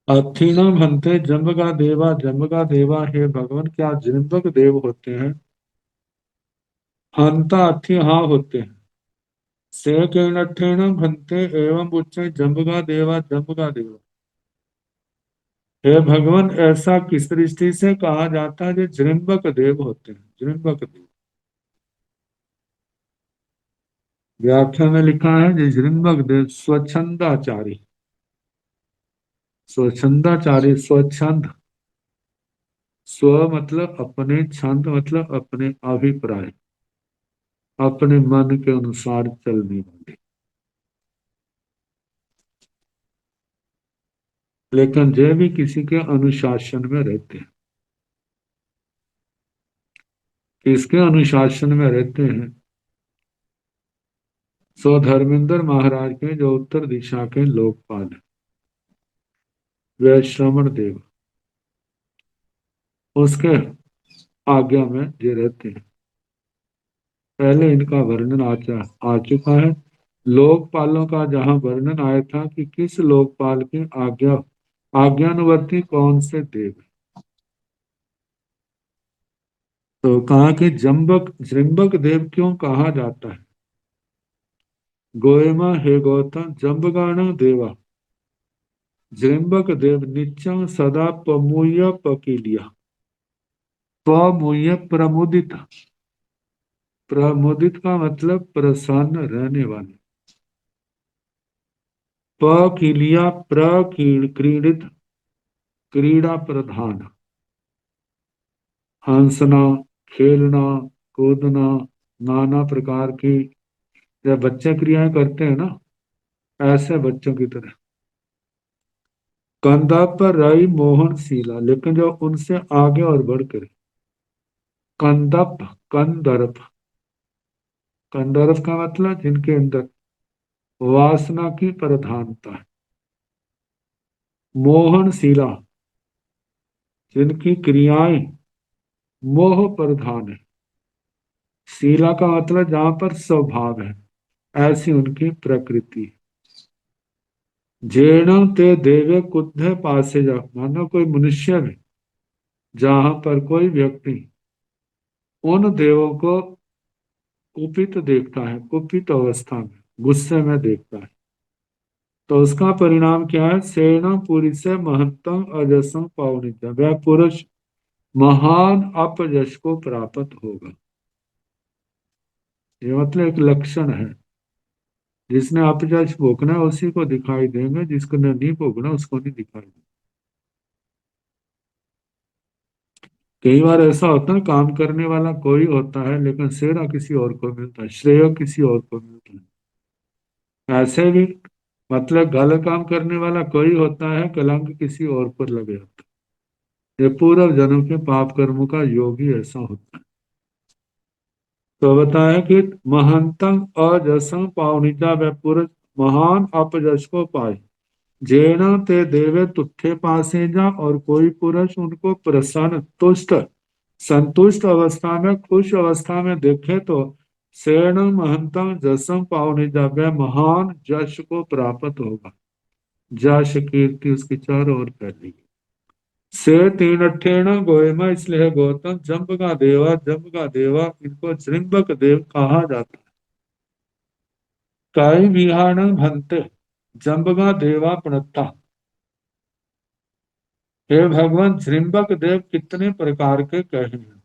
अथीनम हंते जम्बगा देवा, हे भगवान क्या जृंबक देव होते हैं? हंता अथी हाँ होते हैं। सेकेणठेन भंते एवं उच्च जम्बगा देवा, हे भगवान ऐसा किस दृष्टि से कहा जाता है जो जृंबक देव होते हैं? जृंबक देव व्याख्या में लिखा है जो जृंबक देव स्वच्छंदाचारी, स्वच्छंदाचारी स्वच्छंद, स्व मतलब अपने, छंद मतलब अपने अभिप्राय, अपने मन के अनुसार चलने वाले, लेकिन जो भी किसी के अनुशासन में रहते हैं। किसके अनुशासन में रहते हैं? सो धर्मेंद्र महाराज के जो उत्तर दिशा के लोकपाल हैं, वे श्रवण देव, उसके आज्ञा में ये रहते हैं। पहले इनका वर्णन आ चुका है। लोकपालों का जहां वर्णन आया था कि किस लोकपाल की आज्ञानुवर्ती कौन से देव, तो कहा कि जम्बक जृंबक देव क्यों कहा जाता है? गोयमा हे गौतम जम्बगाण देवा, जृंबक देव नित्यं सदा पमूय पकीलिया, पमूय प्रमुदित, प्रमुदित का मतलब प्रसन्न रहने वाले, पकीलिया क्रीड़ित, क्रीड़ा प्रधान, हंसना, खेलना, कूदना, नाना प्रकार की, जब बच्चे क्रियाएं करते हैं ना, ऐसे बच्चों की तरह। कंधा पर रही मोहन शीला, लेकिन जो उनसे आगे और बढ़कर, कंदप, कंदर्प, कंदर्प का मतलब जिनके अंदर वासना की प्रधानता है। मोहन शीला, जिनकी क्रियाएं मोह प्रधान है। शीला का मतलब जहां पर स्वभाव है, ऐसी उनकी प्रकृति। जेणम ते देवे कुत्थे पासे जा, मानो कोई मनुष्य में, जहां पर कोई व्यक्ति उन देवों को कुपित देखता है, कुपित अवस्था में, गुस्से में देखता है, तो उसका परिणाम क्या है? सेना पुरी से महत्तम अजसम पावनित, वह पुरुष महान अपयश को प्राप्त होगा। ये मतलब एक लक्षण है। जिसने अपयश भोगना है उसी को दिखाई देंगे, जिसको नहीं भोगना उसको नहीं दिखाई देंगे। कई बार ऐसा होता है, काम करने वाला कोई होता है लेकिन सेरा किसी और को मिलता है, श्रेय किसी और को मिलता है। ऐसे भी मतलब गलत काम करने वाला कोई होता है, कलंक किसी और पर लगे होता है। ये पूर्व जन्म के पाप कर्मों का योग ही ऐसा होता है। तो बताया कि महंतम अजसम पावनिता, वह पुरुष महान अपजस को पाए। जेना ते देवे तुठे पासे जा, और कोई पुरुष उनको प्रसन्न तुष्ट संतुष्ट अवस्था में, खुश अवस्था में देखे तो सेण महंतम जसम पावनिजा, वह महान जश को प्राप्त होगा। जश कीर्ति उसकी चारों ओर फैलेगी। से तीन अठेण गोयमा, इसलिए है गौतम जम्ब का देवा, जम्ब का देवा इनको जृंबक देव कहा जाता है। कई विहान भंते, जम्ब का देवा प्रणता। हे भगवान, जृंबक देव कितने प्रकार के कहे हैं।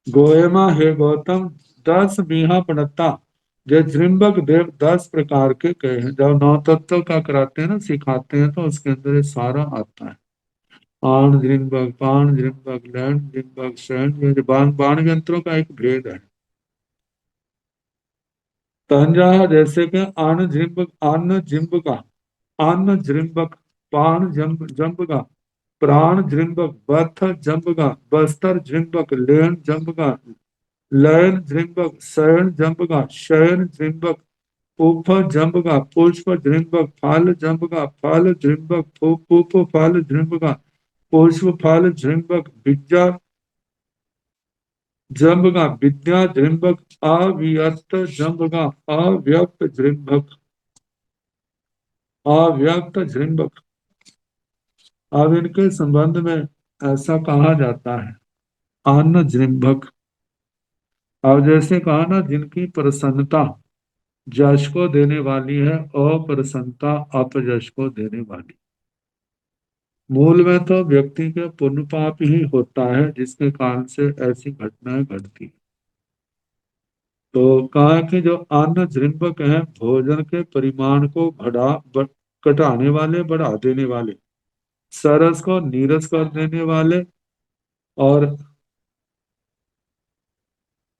गोयमा, हे गौतम, 10 बीहा प्रणता, जो जृंबक देव 10 प्रकार के कहे हैं। जब नौ तत्व का कराते हैं ना, सिखाते हैं, तो उसके अंदर ये सारा आता है। आण जृंबक, पाण जृंबक, लैंड जृंबक, शैन, ये बाण बाण यंत्रों का एक भेद है। तंजा, जैसे कि अण जृंबक, अन्न जिंबका, अन्न जृंबक, पाण जंबका, प्राण जृंबक, बथ जंबका, बस्तर जृंबक, लेन जंबका, लयन जृंबक, शयन जंबका, शयन जृंबक, पुफ जंबका, पुष्प जृंबक, फल जंबका, फल जृंबक, पुफ फल जृंबका, पुष्प फल जृंबक, विद्या जंबका, विद्या जृंबक, अव्यक्त जंबका, अव्यक्त जृंबक, अव्यक्त जृंबक। अब इनके संबंध में ऐसा कहा जाता है, अन्न जृंभक। अब जैसे कहा ना, जिनकी प्रसन्नता यश को देने वाली है, अप्रसन्नता अपयश को देने वाली। मूल में तो व्यक्ति के पुण्य पाप ही होता है जिसके कारण से ऐसी घटनाएं घटती हैं। तो कहा कि जो अन्न जृंभक है, भोजन के परिमाण को घटाने वाले, बढ़ा देने वाले, सरस को नीरस कर देने वाले, और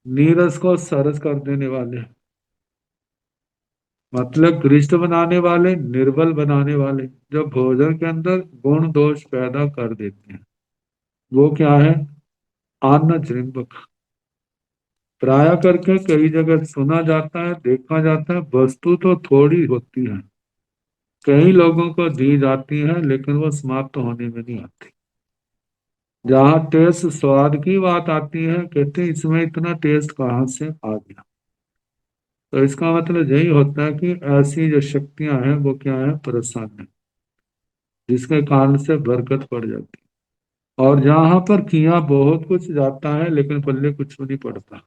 नीरस को सरस कर देने वाले, मतलब कृष्ण बनाने वाले, निर्बल बनाने वाले, जो भोजन के अंदर गुण दोष पैदा कर देते हैं, वो क्या है? अन्न जृंभक। प्राय करके कई जगह सुना जाता है, देखा जाता है, वस्तु तो थोड़ी होती है, कई लोगों को दी जाती है, लेकिन वो समाप्त होने में नहीं आती। जहाँ टेस्ट स्वाद की बात आती है, कहते हैं इसमें इतना टेस्ट कहाँ से आ गया। तो इसका मतलब यही होता है कि ऐसी जो शक्तियां हैं वो क्या है? प्रसन्न है, जिसके कारण से बरकत पड़ जाती है। और जहां पर किया बहुत कुछ जाता है लेकिन पल्ले कुछ भी नहीं पड़ता।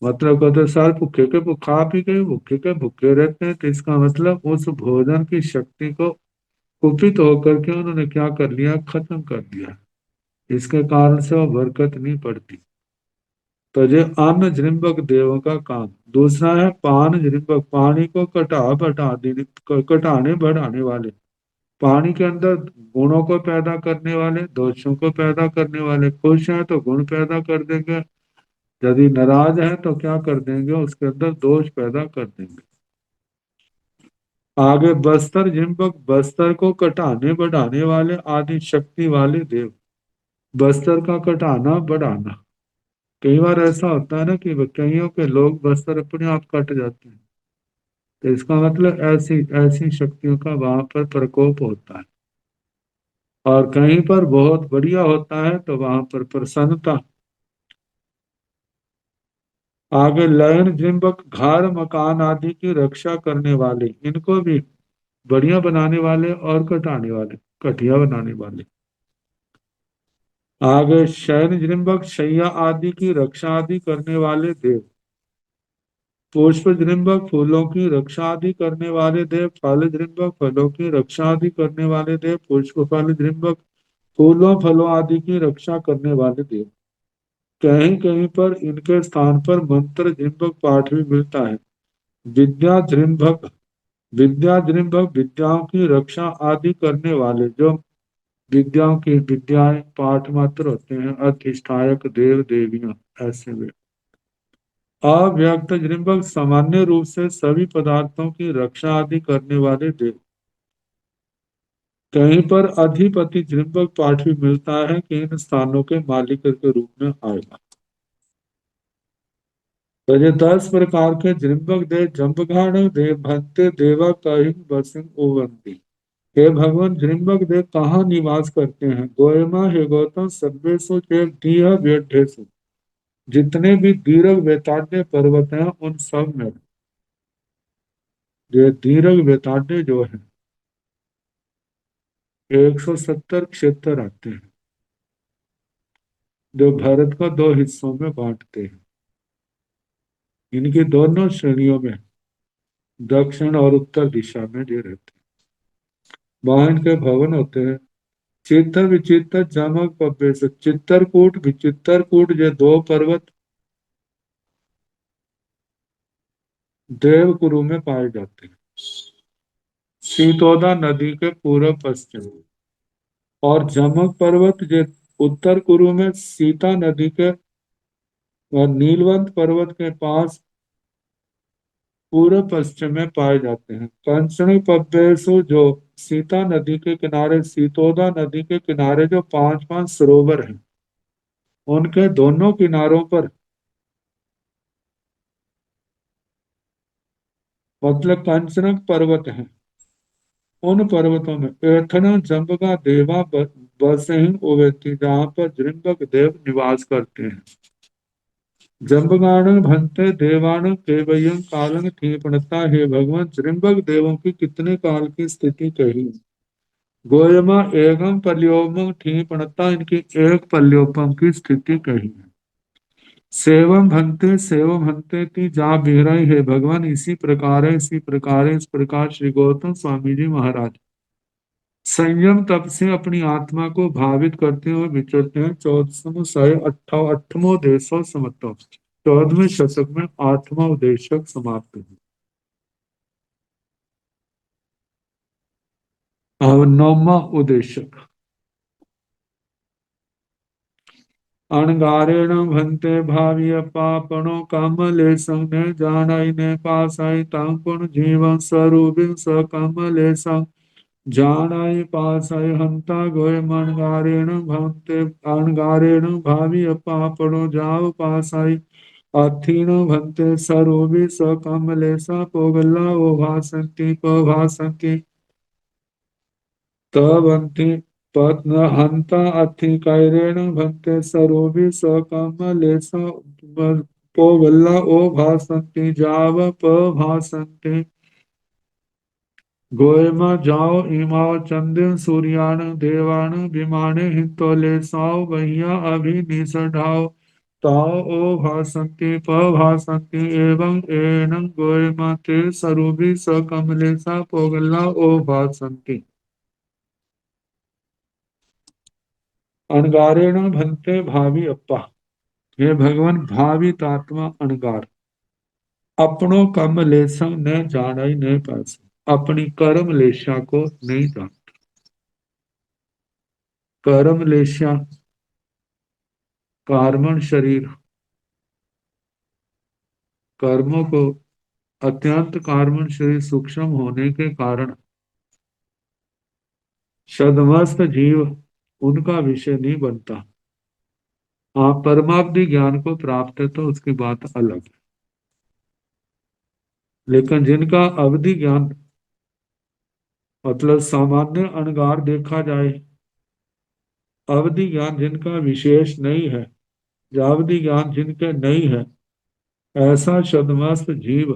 मतलब कहते सर भूखे के खा पी के भूखे के भूखे रहते हैं, तो इसका मतलब उस भोजन की शक्ति को कुपित होकर के उन्होंने क्या कर लिया? खत्म कर दिया। इसके कारण से वो बरकत नहीं पड़ती। तो ये अन्न जृंभक देवों का काम। दूसरा है पान जृंभक, पानी को बढ़ा देने, घटाने बढ़ाने वाले, पानी के अंदर गुणों को पैदा करने वाले, दोषों को पैदा करने वाले। खुश हैं तो गुण पैदा कर देंगे, यदि नाराज है तो क्या कर देंगे, उसके अंदर दोष पैदा कर देंगे। आगे बस्तर जिम्बक, बस्तर को कटाने बढ़ाने वाले आदि शक्ति वाले देव। बस्तर का कटाना बढ़ाना, कई बार ऐसा होता है ना कि कईयों के लोग बस्तर अपने आप कट जाते हैं, तो इसका मतलब ऐसी ऐसी शक्तियों का वहां पर प्रकोप होता है। और कहीं पर बहुत बढ़िया होता है तो वहां पर प्रसन्नता। आगे लयन जिम्बक, घर मकान आदि की रक्षा करने वाले, इनको भी बढ़िया बनाने वाले और कटाने वाले, घटिया बनाने वाले। आगे शयन जृंभक, शैया आदि की रक्षा आदि करने वाले देव। पुष्प जृंभक, फूलों की रक्षा आदि करने वाले देव। फल जृंभक, फलों की रक्षा आदि करने वाले देव। पुष्प फल जृंभक, फूलों फलों आदि की रक्षा करने वाले देव। कहीं कहीं पर इनके स्थान पर मंत्र जृंभक पाठ भी मिलता है। विद्या जृंभक, विद्या जृंभक, विद्याओं की रक्षा आदि करने वाले, जो विद्याओं की विद्याएं पाठ मात्र होते हैं, अधिष्ठायक देव देवियां, ऐसे में। अव्यक्त जृंभक, सामान्य रूप से सभी पदार्थों की रक्षा आदि करने वाले देव। कहीं पर अधिपति जृंभक पाठ भी मिलता है कि इन स्थानों के मालिक के रूप में आएगा। तो ये 10 प्रकार के जृंभक देव, जम्बगाण देव भंते देवा कहिं बसिं ओवंती। हे भगवान, जृंभक देव कहाँ निवास करते हैं? गोयमा हे गौतम सर्वेशु के दीह व्यढेशु, जितने भी दीर्घ वेताड्य पर्वत हैं उन सब में। ये दीर्घ वेताड्य जो है 170 क्षेत्र आते हैं, जो भारत को 2 हिस्सों में बांटते हैं। इनकी दोनों श्रेणियों में दक्षिण और उत्तर दिशा में ये रहते हैं। वहां इनके भवन होते हैं। चित्त विचित्र जमक पब्बेश, चित्रकूट विचित्रकूट, ये 2 पर्वत देवकुरु में पाए जाते हैं। सीतोदा नदी के पूर्व पश्चिम। और जमक पर्वत ये उत्तर कुरु में सीता नदी के और नीलवंत पर्वत के पास पूर्व पश्चिम में पाए जाते हैं। कंचन पब्बेसु, जो सीता नदी के किनारे, सीतोदा नदी के किनारे जो 5 5 सरोवर हैं, उनके दोनों किनारों पर, मतलब कंचनक पर्वत हैं, उन पर्वतों में एथना जम्बगा देवा बसहिं ओवेति, जहाँ पर जृंभक देव निवास करते हैं। जम्बगाण भंते देवान केवयं कालं ठीपणता, हे भगवान, जृंभक देवों की कितने काल की स्थिति कही। गोयमा एवं पल्योपम ठीपणता, इनकी एक पल्योपम की स्थिति कही है। सेवम हंते की जा बिहराई, है भगवान, इसी प्रकार है, इसी प्रकार है, इस प्रकार श्री गौतम स्वामी जी महाराज संयम तप से अपनी आत्मा को भावित करते हुए विचरते हैं। 1408वां देशो समत्तो, 14वें शतक में 8वां उदेशक समाप्त है। अब 9वां उदेशक। अणगारेण भन्ते भावी पापणो कमले संग ने जानाई ने पासाई तां पुन जीवन स्वरूपिन स कमले संग जानाई पासाई हंता गोय मनगारेण भन्ते अणगारेण भावी पापणो जाव पासाई अथीन भन्ते स्वरूपी स कमले स पोगला ओ भासंति प भासंति तवन्ति पत्न हंता अथिकैरेण भन्ते सरोभि स कमलेश पोगल्ला ओ भासन्ति जाव प भासन्ति गोयमा जाओ इमाव चंद्र सूर्याण देवाण विमाने हितोले साव वहिया अभि निसढ़ाओ ताओ ओ भासन्ति प भासन्ति एवं एनं गोयमा ते सरूभि स कमलेशा पोगल्ला ओ भासन्ति। अणगारेण भन्ते भावी अप्पा, हे भगवान, भावित आत्मा अणगार अपनों कर्म लेशा न जाना ही नहीं पास, अपनी कर्म लेशा को नहीं जान। कर्म लेशा कार्बन शरीर कर्मों को अत्यंत कार्बन शरीर सूक्ष्म होने के कारण सदमस्त जीव उनका विषय नहीं बनता। हाँ, परमावधि ज्ञान को प्राप्त है तो उसकी बात अलग है। लेकिन जिनका अवधि ज्ञान मतलब सामान्य अणगार देखा जाए, अवधि ज्ञान जिनका विशेष नहीं है, अवधि ज्ञान जिनके नहीं है, ऐसा सदमस्त जीव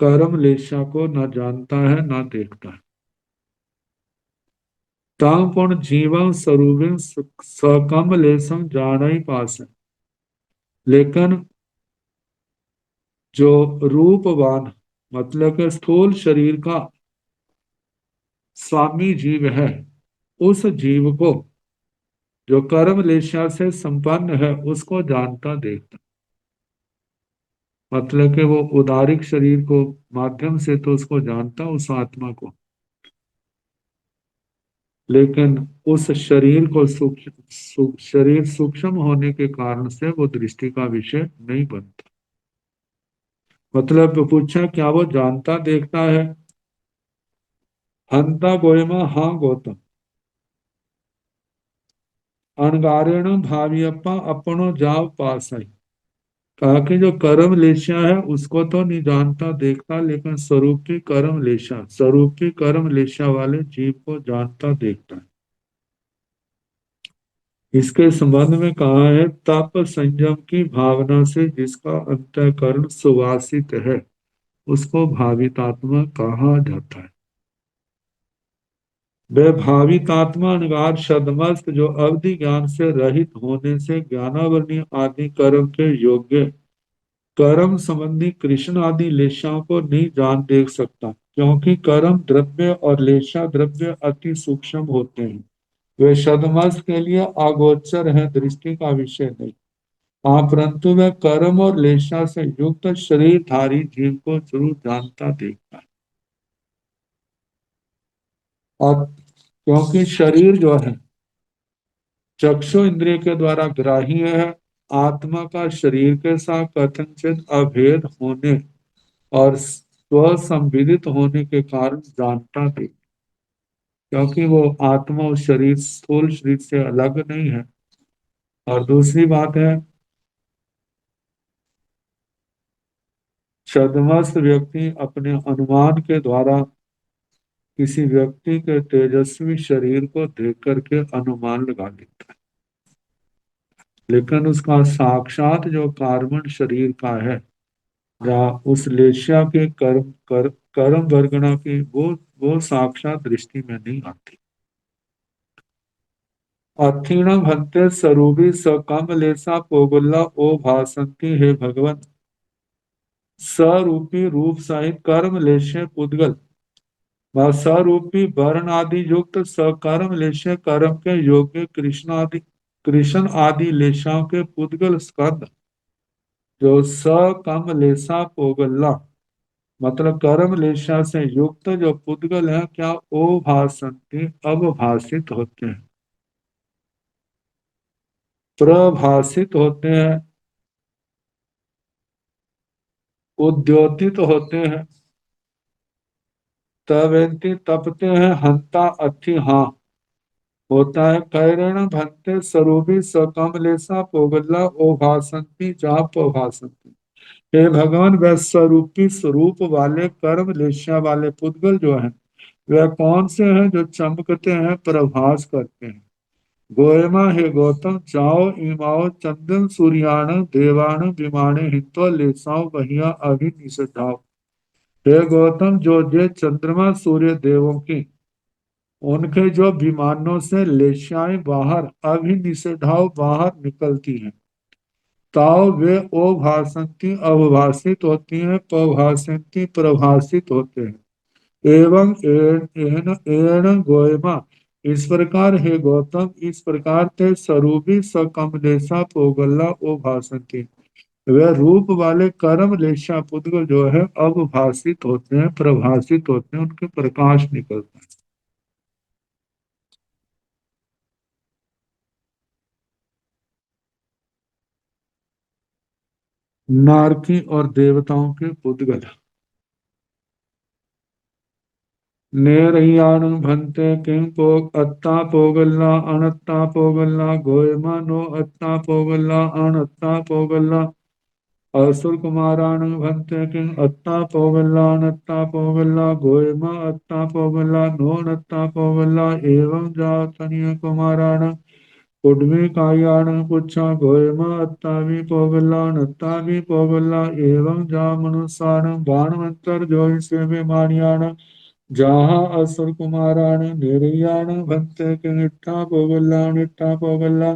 कर्म लेशा को न जानता है न देखता है। ताम पुण जीवं स्वरूपिण सकम लेसम जान ही पास है। लेकिन जो रूपवान मतलब के स्थूल शरीर का स्वामी जीव है, उस जीव को जो कर्म लेशा से संपन्न है उसको जानता देखता। मतलब कि वो उदारिक शरीर को माध्यम से तो उसको जानता उस आत्मा को, लेकिन उस शरीर को शरीर सूक्ष्म होने के कारण से वो दृष्टि का विषय नहीं बनता। मतलब पूछा क्या वो जानता देखता है? हंता गोयमा हाँ गौतम अणगारेण भावियप्पा अपनो जाव पास है। कहा कि जो कर्म लेशा है उसको तो नहीं जानता देखता, लेकिन स्वरूपी कर्म लेशा स्वरूपी कर्म लेशा वाले जीव को जानता देखता है। इसके संबंध में कहा है तप संयम की भावना से जिसका अंतःकरण सुवासित है उसको भावितात्मा कहा जाता है। वह भावितात्मा अनगार शब्दमस्त जो अवधि ज्ञान से रहित होने से ज्ञानावरणी आदि कर्म के योग्य कर्म संबंधी कृष्ण आदि लेशाओं को नहीं जान देख सकता, क्योंकि कर्म द्रव्य और लेशा द्रव्य अति सूक्ष्म होते हैं। वे शब्दमस्त के लिए अगोचर है, दृष्टि का विषय नहीं। हाँ, परंतु वह कर्म और लेशा से युक्त शरीरधारी जीव को जरूर जानता देखता है। और क्योंकि शरीर जो है चक्षु इंद्रिय के द्वारा ग्राह्य है, आत्मा का शरीर के साथ कथनचित अभेद होने और स्व संविदित होने के कारण जानता भी, क्योंकि वो आत्मा और शरीर स्थूल शरीर से अलग नहीं है। और दूसरी बात है, छद्मस्त व्यक्ति अपने अनुमान के द्वारा किसी व्यक्ति के तेजस्वी शरीर को देख करके अनुमान लगा लेता है, लेकिन उसका साक्षात जो कार्बन शरीर का है या उस लेशिया के कर्म वर्गणा की वो साक्षात दृष्टि में नहीं आती। अथीण भंते स्वरूपी सकम लेसा पोगुल्ला ओ भासंती हे भगवन। स्वरूपी रूप सहित कर्म लेशे पुद्गल व स्वरूपी वर्ण आदि युक्त सकर्म लेशे कर्म के योग्य कृष्ण आदि लेशाओं के पुद्गल स्कंद जो सकम लेसा पोगल्ला मतलब कर्म लेशा से युक्त जो पुद्गल है, क्या ओ भासंती अवभाषित होते हैं, प्रभाषित होते हैं, उद्योतित होते हैं, तवेंती तपते हैं, हंता अथि हाँ होता है, कैरण भंते स्वरूपी सकमलेसा पोगल्ला ओ भासंती जाप भासंती। हे भगवान, वह स्वरूपी स्वरूप वाले कर्म लेशा वाले पुद्गल जो है वह कौन से हैं जो चमकते हैं, प्रभास करते हैं। गोयमा हे गौतम जाओ इमाओ चंदन सूर्याण देवाण विमाने हित्वा लेसाओ बहिया अभिनिषधाओ। हे गौतम, जो जे चंद्रमा सूर्य देवों की उनके जो विमानों से लेशाएं बाहर अभिनिषेधाव बाहर निकलती हैं, ताव वे अभासंती अवभाषित होती हैं, प्रभाषंती प्रभाषित होते हैं। एवं एण एण गोयमा इस प्रकार हे गौतम, इस प्रकार ते स्वरूपी सकमलेशा पोगल्ला ओ भासंती वे रूप वाले कर्म लेशा पुद्गल जो है अवभाषित होते हैं, प्रभाषित होते हैं, उनके प्रकाश निकलता है। नारकी और देवताओं के पुद्गल। नेरयान भंते किं अत्ता पोगल्ला अनत्ता पोगल्ला गोयमा नो अत्ता पोगल्ला अनत्ता पोगल्ला असुर कुमारान भंते किं अत्ता पोगल्ला अनत्ता पोगल्ला गोयमा अत्ता पोगल्ला नो नत्ता पोगल्ला एवं जातनीय कुमारान उड्मी कायान पुच्छा गोयमा अत्तावी पोगल्ला नत्तावी पोगल्ला एवं जा मनुष्यान बाणवंतर जोई से मानियान जहाँ असुर कुमारान निर्याण भक्त निष्ठा पोगल्ला निष्ठा पोगल्ला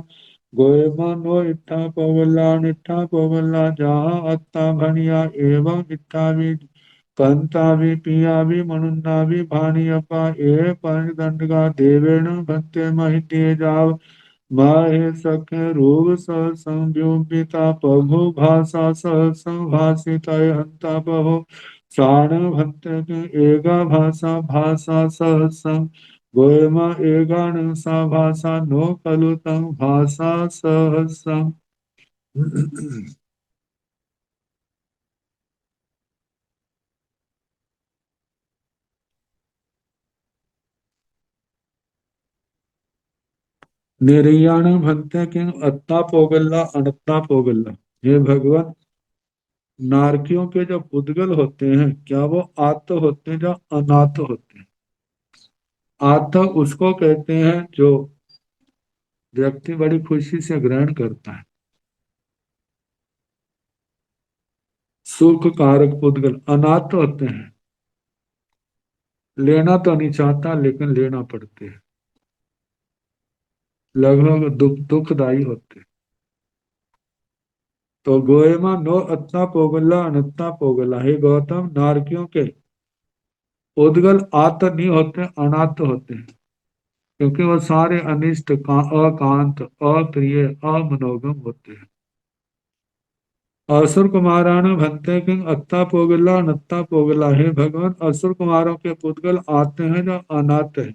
गोयमा नो इट्ठा पोगल्ला निष्ठा पोगल्ला जहाँ अत्ता भनिया एवं इट्ठा भी कंता भी पिया भी मनुन्ना भी भानियपा ए पंचदंड का देवेण भक्ते महिते जाव माहे सखे रूप सह संव्योपिता प्रभु भाषा सह संभाषित हंता बहु साण भक्त के एगा भाषा भाषा सह सं गोयमा एगान सा भाषा नो कलु तंग भाषा सह सं निर्याण भक्त के अत्ता पोगल्ला अनत्ता पोगल्ला। हे भगवान, नारकियों के जो पुद्गल होते हैं क्या वो आत्त होते हैं या अनाथ होते हैं? आत्त उसको कहते हैं जो व्यक्ति बड़ी खुशी से ग्रहण करता है। सुख कारक पुद्गल अनाथ होते हैं, लेना तो नहीं चाहता लेकिन लेना पड़ते हैं, लगभग दुखदाई होते हैं। तो गोयमा नो अत्ता पोगल्ला अनत्ता पोगल्ला। हे गौतम, नारकियों के उद्गल आत्त नहीं होते, अनाथ होते हैं, क्योंकि वह सारे अनिष्ट अकांत अप्रिय अमनोगम होते हैं। असुर कुमारान भंते किंग अत्ता पोगला नत्ता पोगला। हे भगवान, असुर कुमारों के पुद्गल आते हैं जो अनाथ है।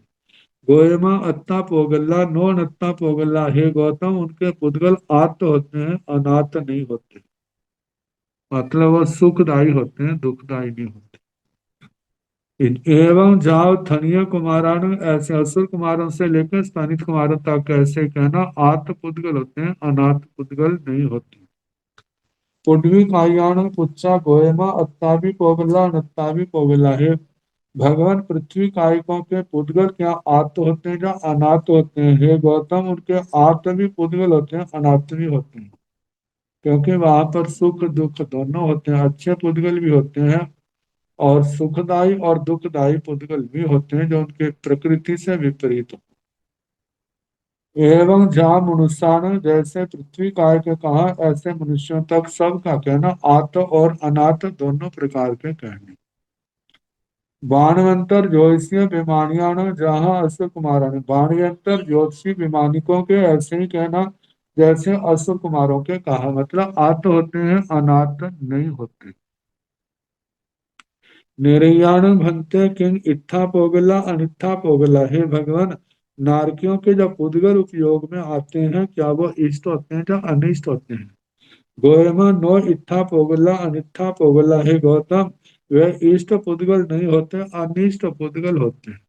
गोयमा अत्ता पोगल्ला नो नत्ता पोगल्ला। हे गौतम, उनके पुद्गल आत्त होते हैं, अनाथ नहीं होते। मतलब वो सुखदायी होते हैं, दुखदायी नहीं होते। एवं जाव थनीय कुमारान, ऐसे असुर कुमारों से लेकर स्थानित कुमारों तक ऐसे कहना आत्म पुद्गल होते हैं, अनाथ पुद्गल नहीं होते। पुडवी कायान पुच्चा गोयमा अत्तावी पोगला नत्तावी पोगला। है भगवान, पृथ्वी कायिकों के पुद्गल क्या आत्म होते हैं या अनाथ होते हैं? हे गौतम, उनके आत्म भी पुद्गल होते हैं, अनाथ भी होते हैं, क्योंकि वहां पर सुख दुख दोनों होते हैं। अच्छे पुद्गल भी होते हैं और सुखदायी और दुखदायी पुद्गल भी होते हैं जो उनके प्रकृति से विपरीत हो। एवं जहाँ मनुष्यान, जैसे पृथ्वी काय के कहा, ऐसे मनुष्यों तक सब का कहना आत और अनाथ दोनों प्रकार के कहने। बाणवंतर ज्योतिषीय विमानियान जहाँ असुर कुमारान। बाणवंतर ज्योतिषी विमानिकों के ऐसे ही कहना जैसे असुर कुमारों के कहा, मतलब आत होते हैं, अनाथ नहीं होते। निर्याण भंते किंग इत्था पोगला अनित्था पोगला। हे भगवान, नारकियों के जब उद्गर उपयोग में आते हैं क्या वो इष्ट होते हैं या अनिष्ट होते हैं? गोयमा नो इत्था पोगला अनित्था पोगला। हे गौतम, वे इष्ट पुद्गल नहीं होते, अनिष्ट पुद्गल होते हैं।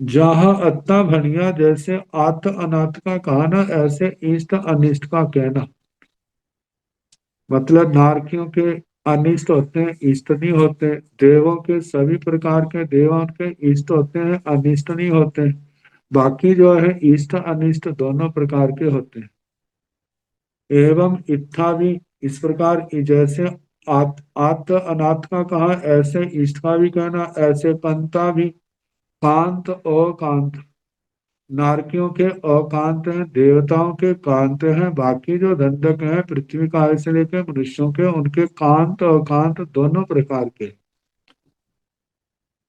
जहाँ अत्ता भनिया, जैसे आत्म अनाथ का कहना, ऐसे इष्ट अनिष्ट का कहना। मतलब नारकियों के अनिष्ट होते हैं, इष्ट नहीं होते। देवों के सभी प्रकार के देव के इष्ट होते हैं, अनिष्ट नहीं होते। बाकी जो है इष्ट अनिष्ट दोनों प्रकार के होते हैं। एवं इत्था भी इस प्रकार जैसे आत अनाथ का कहा, ऐसे इष्ट का भी कहना, ऐसे कंता भी। कांत और कांत, नारकियों के अकांत हैं, देवताओं के कांत हैं। बाकी जो दंडक हैं पृथ्वी काल से लेकर मनुष्यों के, उनके कांत अकांत दोनों प्रकार के।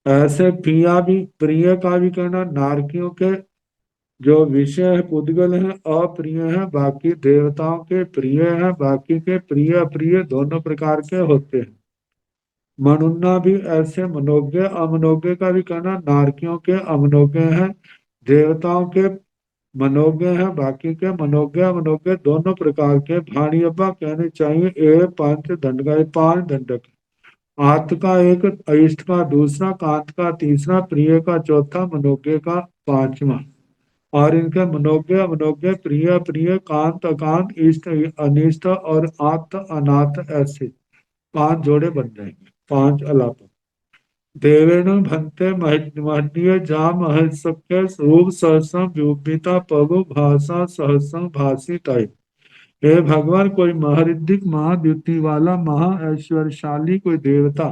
ऐसे प्रिया भी, प्रिय का भी कहना, नारकियों के जो विषय है पुद्गल हैं अप्रिय हैं, बाकी देवताओं के प्रिय हैं, बाकी के प्रिय अप्रिय दोनों प्रकार के होते हैं। मनुन्ना भी ऐसे मनोज्ञ अमनोज्ञ का भी कहना, नारकियों के अमनोज्ञ हैं, देवताओं के मनोज्ञ है, बाकी के मनोज्ञ मनोज्ञ दोनों प्रकार के भाणियबा कहने चाहिए। ए पंच दंड का, ये पांच दंडक। आत्त का एक, इष्ट का दूसरा, कांत का तीसरा, प्रिय का चौथा, मनोज्ञ का पांचवा। और इनके मनोज्ञ मनोज्ञ, प्रिय प्रिय, कांत अकांत, इष्ट अनिष्ट और आत्त अनाथ, ऐसे पांच जोड़े बन जाएंगे, पांच अलापन। देवेण भंते महनीय जा महत्सक्य रूप सहसम व्युपिता पवु भाषा सहसम भाषी तय। हे भगवान, कोई महारिद्धिक महाद्युति वाला महा ऐश्वर्यशाली कोई देवता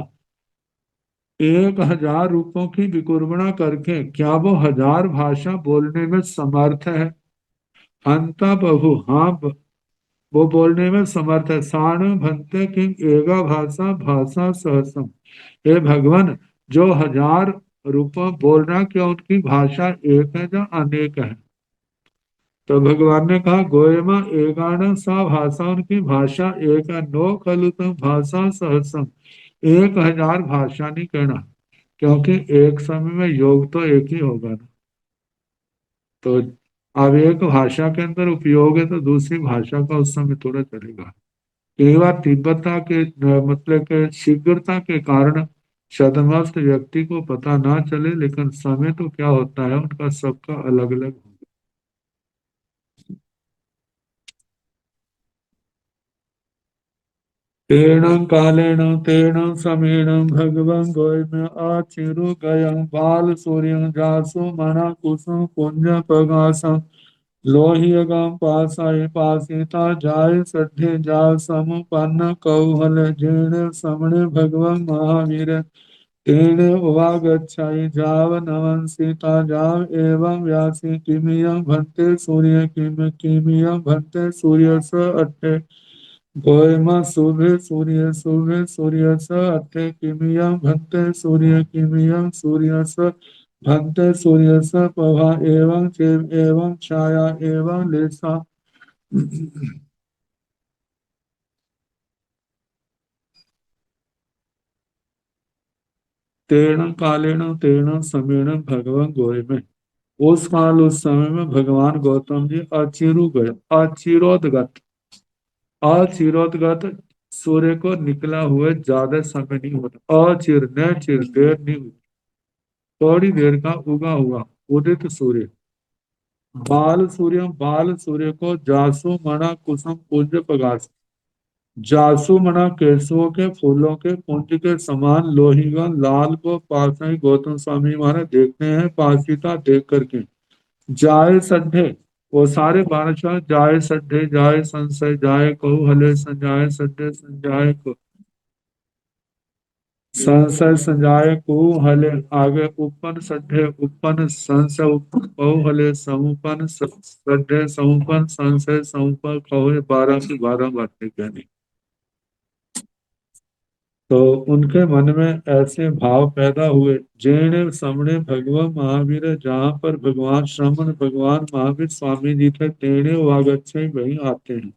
1,000 रूपों की विकुर्बणा करके क्या वो 1,000 भाषा बोलने में समर्थ है? हंता बहु, हाँ, वो बोलने में समर्थ है। साण भंते किंग एगा भाषा भाषा सहसम। हे भगवान, जो 1,000 रूपों बोल रहा, क्या उनकी भाषा एक है या अनेक है? तो भगवान ने कहा, गोयमा एगाण सा भाषा, उनकी भाषा एक है। नो खलु तुम भाषा सहसम, 1,000 भाषा नहीं कहना, क्योंकि एक समय में योग तो एक ही होगा ना। तो अब एक भाषा के अंदर उपयोग है तो दूसरी भाषा का उस समय थोड़ा चलेगा। कई बार तीव्रता के मतलब के शीघ्रता के कारण शतमस्त व्यक्ति को पता ना चले, लेकिन समय तो क्या होता है उनका सबका अलग अलग होगा। तेण कालेन तेण समेण भगवं गोयम आचिरु गयं बाल सूर्यं जासु मना कुसुम पुंज प्रकाशम लोहियगम पासाय पासिता जाय सद्धे जा समुपन्न कौहल जीर्ण समणे भगवं महावीर तेने उवागच्छाई जाव नमंसिता जाव एवं व्यासी किमियं भन्ते सूर्य किमियं भन्ते सूर्य स अट्ठे गोयमा शुभे सूर्य शुभे सूर्य स अट्ठे किमियं भन्ते सूर्य किमियं सूर्य स भन्ते सूर्य स प्रभा एवं चेव एवं छाया एवं लेसा। तेण कालेण तेण समेण भगवान गोय में, उस काल उस समय में भगवान गौतम जी अचिरु गए। अचिरोदगत, अचिरोदगत सूर्य को निकला हुए ज्यादा समय नहीं होता। अचिर न चिर, देर नहीं हुई, थोड़ी देर का उगा हुआ उदित सूर्य। बाल सूर्य, बाल सूर्य को जासु मणा कुसुम पुंज प्रकाश, जासु मणा केसुओं के फूलों के पुंज के समान लोहीगण लाल को पासाई गौतम स्वामी महाराज देखते हैं पासीता देख करके। जाय सड्ढे, वो सारे बादशाह जाय सड्ढे जाय संशय जाय कहू हले संजाय सड्ढे संजाय को संशय संजाय को हले, आगे उपन सड्ढे उपन संशय उपन कहू हले समुपन सड्ढे समुपन संशय समुपन कहू, 12 की 12 बातें कहनी। तो उनके मन में ऐसे भाव पैदा हुए। जैन समणे भगवान महावीर, जहाँ पर भगवान श्रमण भगवान महावीर स्वामी जी थे, तेणे वागच्छे वही आते हैं।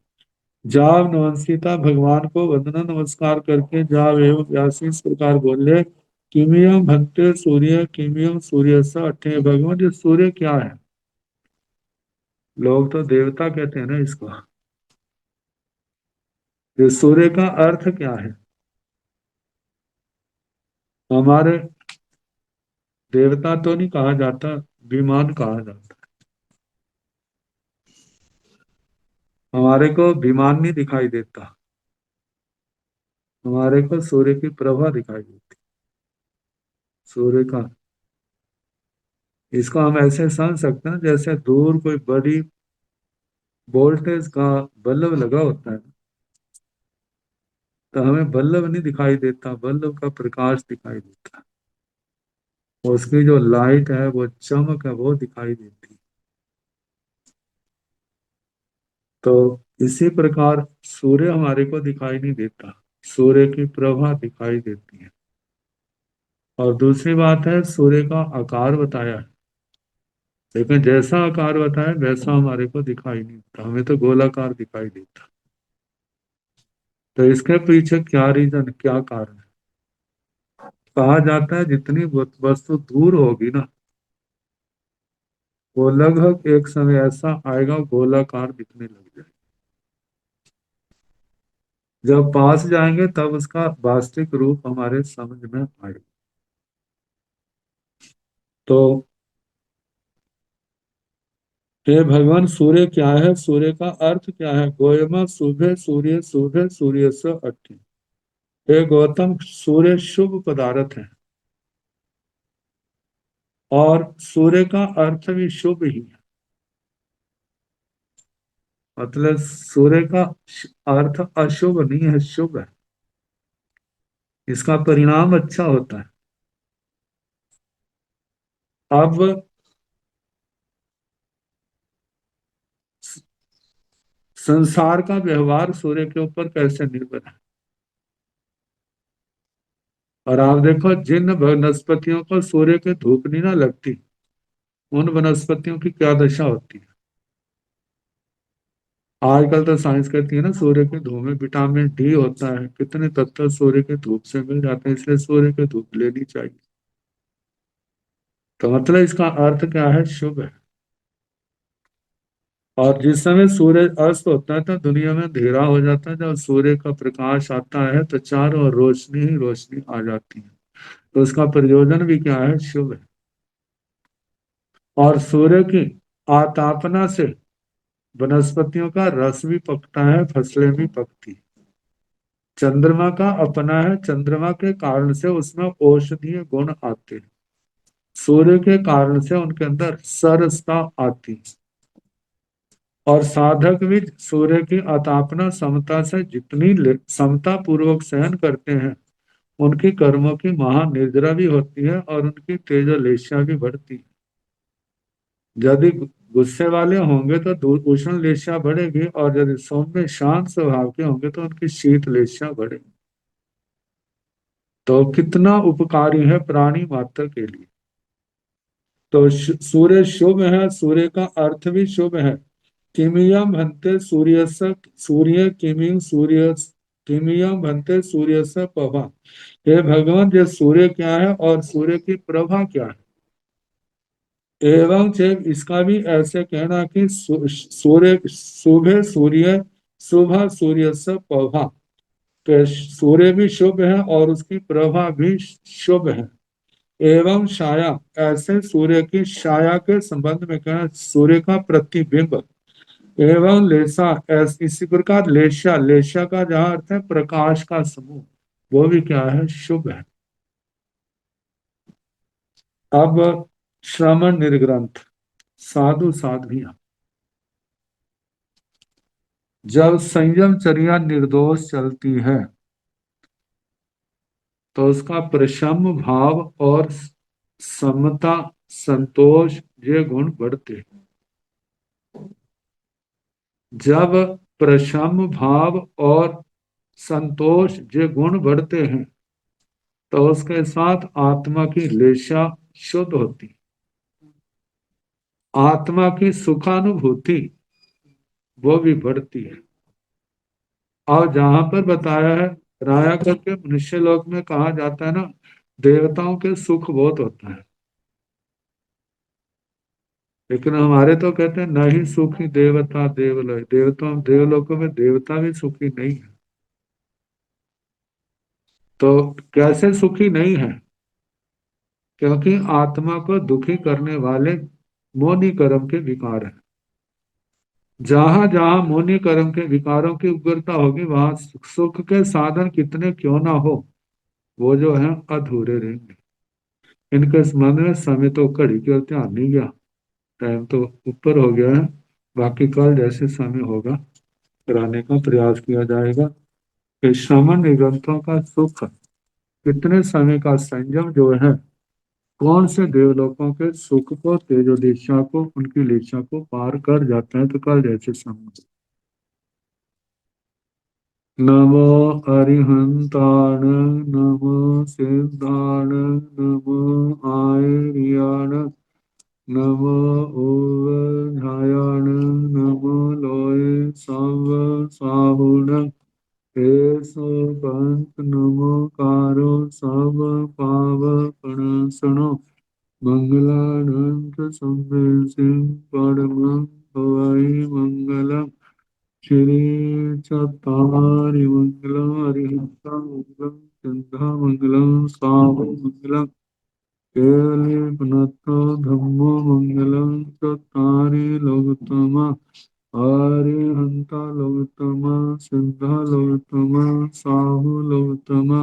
जाव नवंसिता, भगवान को वंदना नमस्कार करके जाव एवं व्यासी इस प्रकार बोले, किमियम भक्ते सूर्य किमियम सूर्य स अठे। भगवान, ये सूर्य क्या है? लोग तो देवता कहते हैं ना इसको। ये सूर्य का अर्थ क्या है? हमारे देवता तो नहीं कहा जाता, विमान कहा जाता। हमारे को विमान नहीं दिखाई देता, हमारे को सूर्य की प्रभा दिखाई देती। सूर्य का, इसको हम ऐसे समझ सकते हैं जैसे दूर कोई बड़ी वोल्टेज का बल्ब लगा होता है, तो हमें बल्ब नहीं दिखाई देता, बल्ब का प्रकाश दिखाई देता है, उसकी जो लाइट है वो चमक है वो दिखाई देती है। तो इसी प्रकार सूर्य हमारे को दिखाई नहीं देता, सूर्य की प्रभा दिखाई देती है। और दूसरी बात है, सूर्य का आकार बताया है, लेकिन जैसा आकार बताया वैसा हमारे को दिखाई नहीं देता, हमें तो गोलाकार दिखाई देता। तो इसके पीछे क्या रीजन, क्या कारण है? कहा जाता है जितनी वस्तु दूर होगी ना, वो लगभग एक समय ऐसा आएगा गोलाकार दिखने लग जाए। जब पास जाएंगे तब उसका वास्तविक रूप हमारे समझ में आएगा। तो हे भगवान, सूर्य क्या है, सूर्य का अर्थ क्या है? गोयमा शुभ सूर्य से अट्ठी। हे गौतम, सूर्य शुभ पदार्थ है और सूर्य का अर्थ भी शुभ ही है। मतलब सूर्य का अर्थ अशुभ नहीं है, शुभ है। इसका परिणाम अच्छा होता है। अब संसार का व्यवहार सूर्य के ऊपर कैसे निर्भर है। और आप देखो, जिन वनस्पतियों को सूर्य की धूप नहीं ना लगती, उन वनस्पतियों की क्या दशा होती है। आजकल तो साइंस कहती है ना, सूर्य की धूप में विटामिन डी होता है, कितने तत्व सूर्य की धूप से मिल जाते हैं, इसलिए सूर्य की धूप लेनी चाहिए। तो मतलब इसका अर्थ क्या है? शुभ है। और जिस समय सूर्य अस्त होता है तो दुनिया में अंधेरा हो जाता है। जब सूर्य का प्रकाश आता है तो चारों ओर रोशनी ही रोशनी आ जाती है। तो उसका प्रयोजन भी क्या है? शुभ है। और सूर्य की आतापना से वनस्पतियों का रस भी पकता है, फसलें भी पकती है। चंद्रमा का अपना है, चंद्रमा के कारण से उसमें औषधीय गुण आते हैं। सूर्य के कारण से उनके अंदर सरसता आती है। और साधक भी सूर्य की अतापना समता से जितनी समता पूर्वक सहन करते हैं, उनकी कर्मों की महानिर्जरा भी होती है और उनकी तेजोलेशा भी बढ़ती है। यदि गुस्से वाले होंगे तो उष्ण लेशा बढ़ेगी, और यदि सौम्य शांत स्वभाव के होंगे तो उनकी शीत लेशा बढ़ेगी। तो कितना उपकारी है प्राणी मात्र के लिए। तो सूर्य शुभ है, सूर्य का अर्थ भी शुभ है। किमियम भन्ते सूर्य से, सूर्य किमिय सूर्य किमियम भन्ते सूर्य से प्रभा। हे भगवान, ये सूर्य क्या है और सूर्य की प्रभा क्या है? एवं जब इसका भी ऐसे कहना कि सूर्य सुबह सूर्य सुबह सूर्य से प्रभा, तो सूर्य भी शुभ है और उसकी प्रभा भी शुभ है। एवं छाया, ऐसे सूर्य की छाया के संबंध में कहना सूर्य का प्रतिबिंब। एवं लेसा, इसी प्रकार लेशा, लेशा का जहां अर्थ है प्रकाश का समूह, वो भी क्या है? शुभ है। अब श्रवण निर्ग्रंथ, साधु साध्वियां। जब संयम चर्या निर्दोष चलती है तो उसका प्रशम भाव और समता, संतोष, ये गुण बढ़ते हैं। जब प्रशम भाव और संतोष ये गुण बढ़ते हैं तो उसके साथ आत्मा की लेशा शुद्ध होती, आत्मा की सुखानुभूति वो भी बढ़ती है। और जहां पर बताया है, राया करके मनुष्य लोक में कहा जाता है ना, देवताओं के सुख बहुत होता है, लेकिन हमारे तो कहते हैं नहीं सुखी देवता देवलोक, देवताओं देवलोकों में देवता भी सुखी नहीं है। तो कैसे सुखी नहीं है? क्योंकि आत्मा को दुखी करने वाले मोनि कर्म के विकार हैं। जहां जहां मोनि कर्म के विकारों की उग्रता होगी, वहां सुख के साधन कितने क्यों ना हो, वो जो है अधूरे रहेंगे। इनके संबंध में समय तो घड़ी की ओर ध्यान नहीं गया, टाइम तो ऊपर हो गया है। बाकी कल जैसे समय होगा कराने का प्रयास किया जाएगा कि श्रवण ग्रंथों का सुख, कितने समय का संयम जो है, कौन से देवलोकों के सुख को, तेजोदीक्षा को, उनकी लेखा को पार कर जाता है। तो कल जैसे समय। नमो अरिहंताण, नमो सिद्धाण, नमो आयर्याण, नमो ओवधायाण, नमो लोय सव साहुण, हे पंथ नमो कारो सब पाव प्रणसनो। मंगलानां च संवेसिं परमं भवाय मंगलम् श्री चत्वारिमंगलम् अरिहंतमंगलम् सिद्धामंगलम् साहुमंगलम् केवले पुनतो धम्मो मंगलम् चत्वारि लोकतमा अरिहंता लोकतमा सिद्धा लोकतमा साहु लोकतमा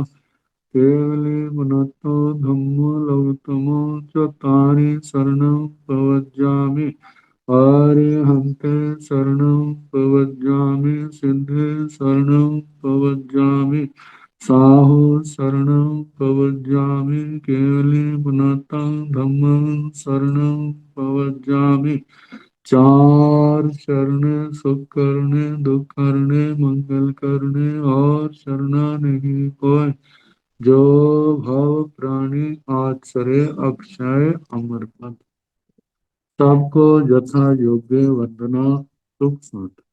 केवले पुनतो धम्मो लोकतमो चत्वारि शरणं प्रवज्जामि आर्यहन्ते शरणं प्रवज्जामि सिद्धे शरणं प्रवज्जामि साहु शरणं प्रवज्जामि केवले पुनतं धम्मं शरणं प्रवज्जामि चार शरणे सुख करने दुख करने मंगल करने और शरणा नहीं कोई जो भव प्राणी आचरे अक्षय अमर पद सबको यथा योग्य वंदना सुख शांति।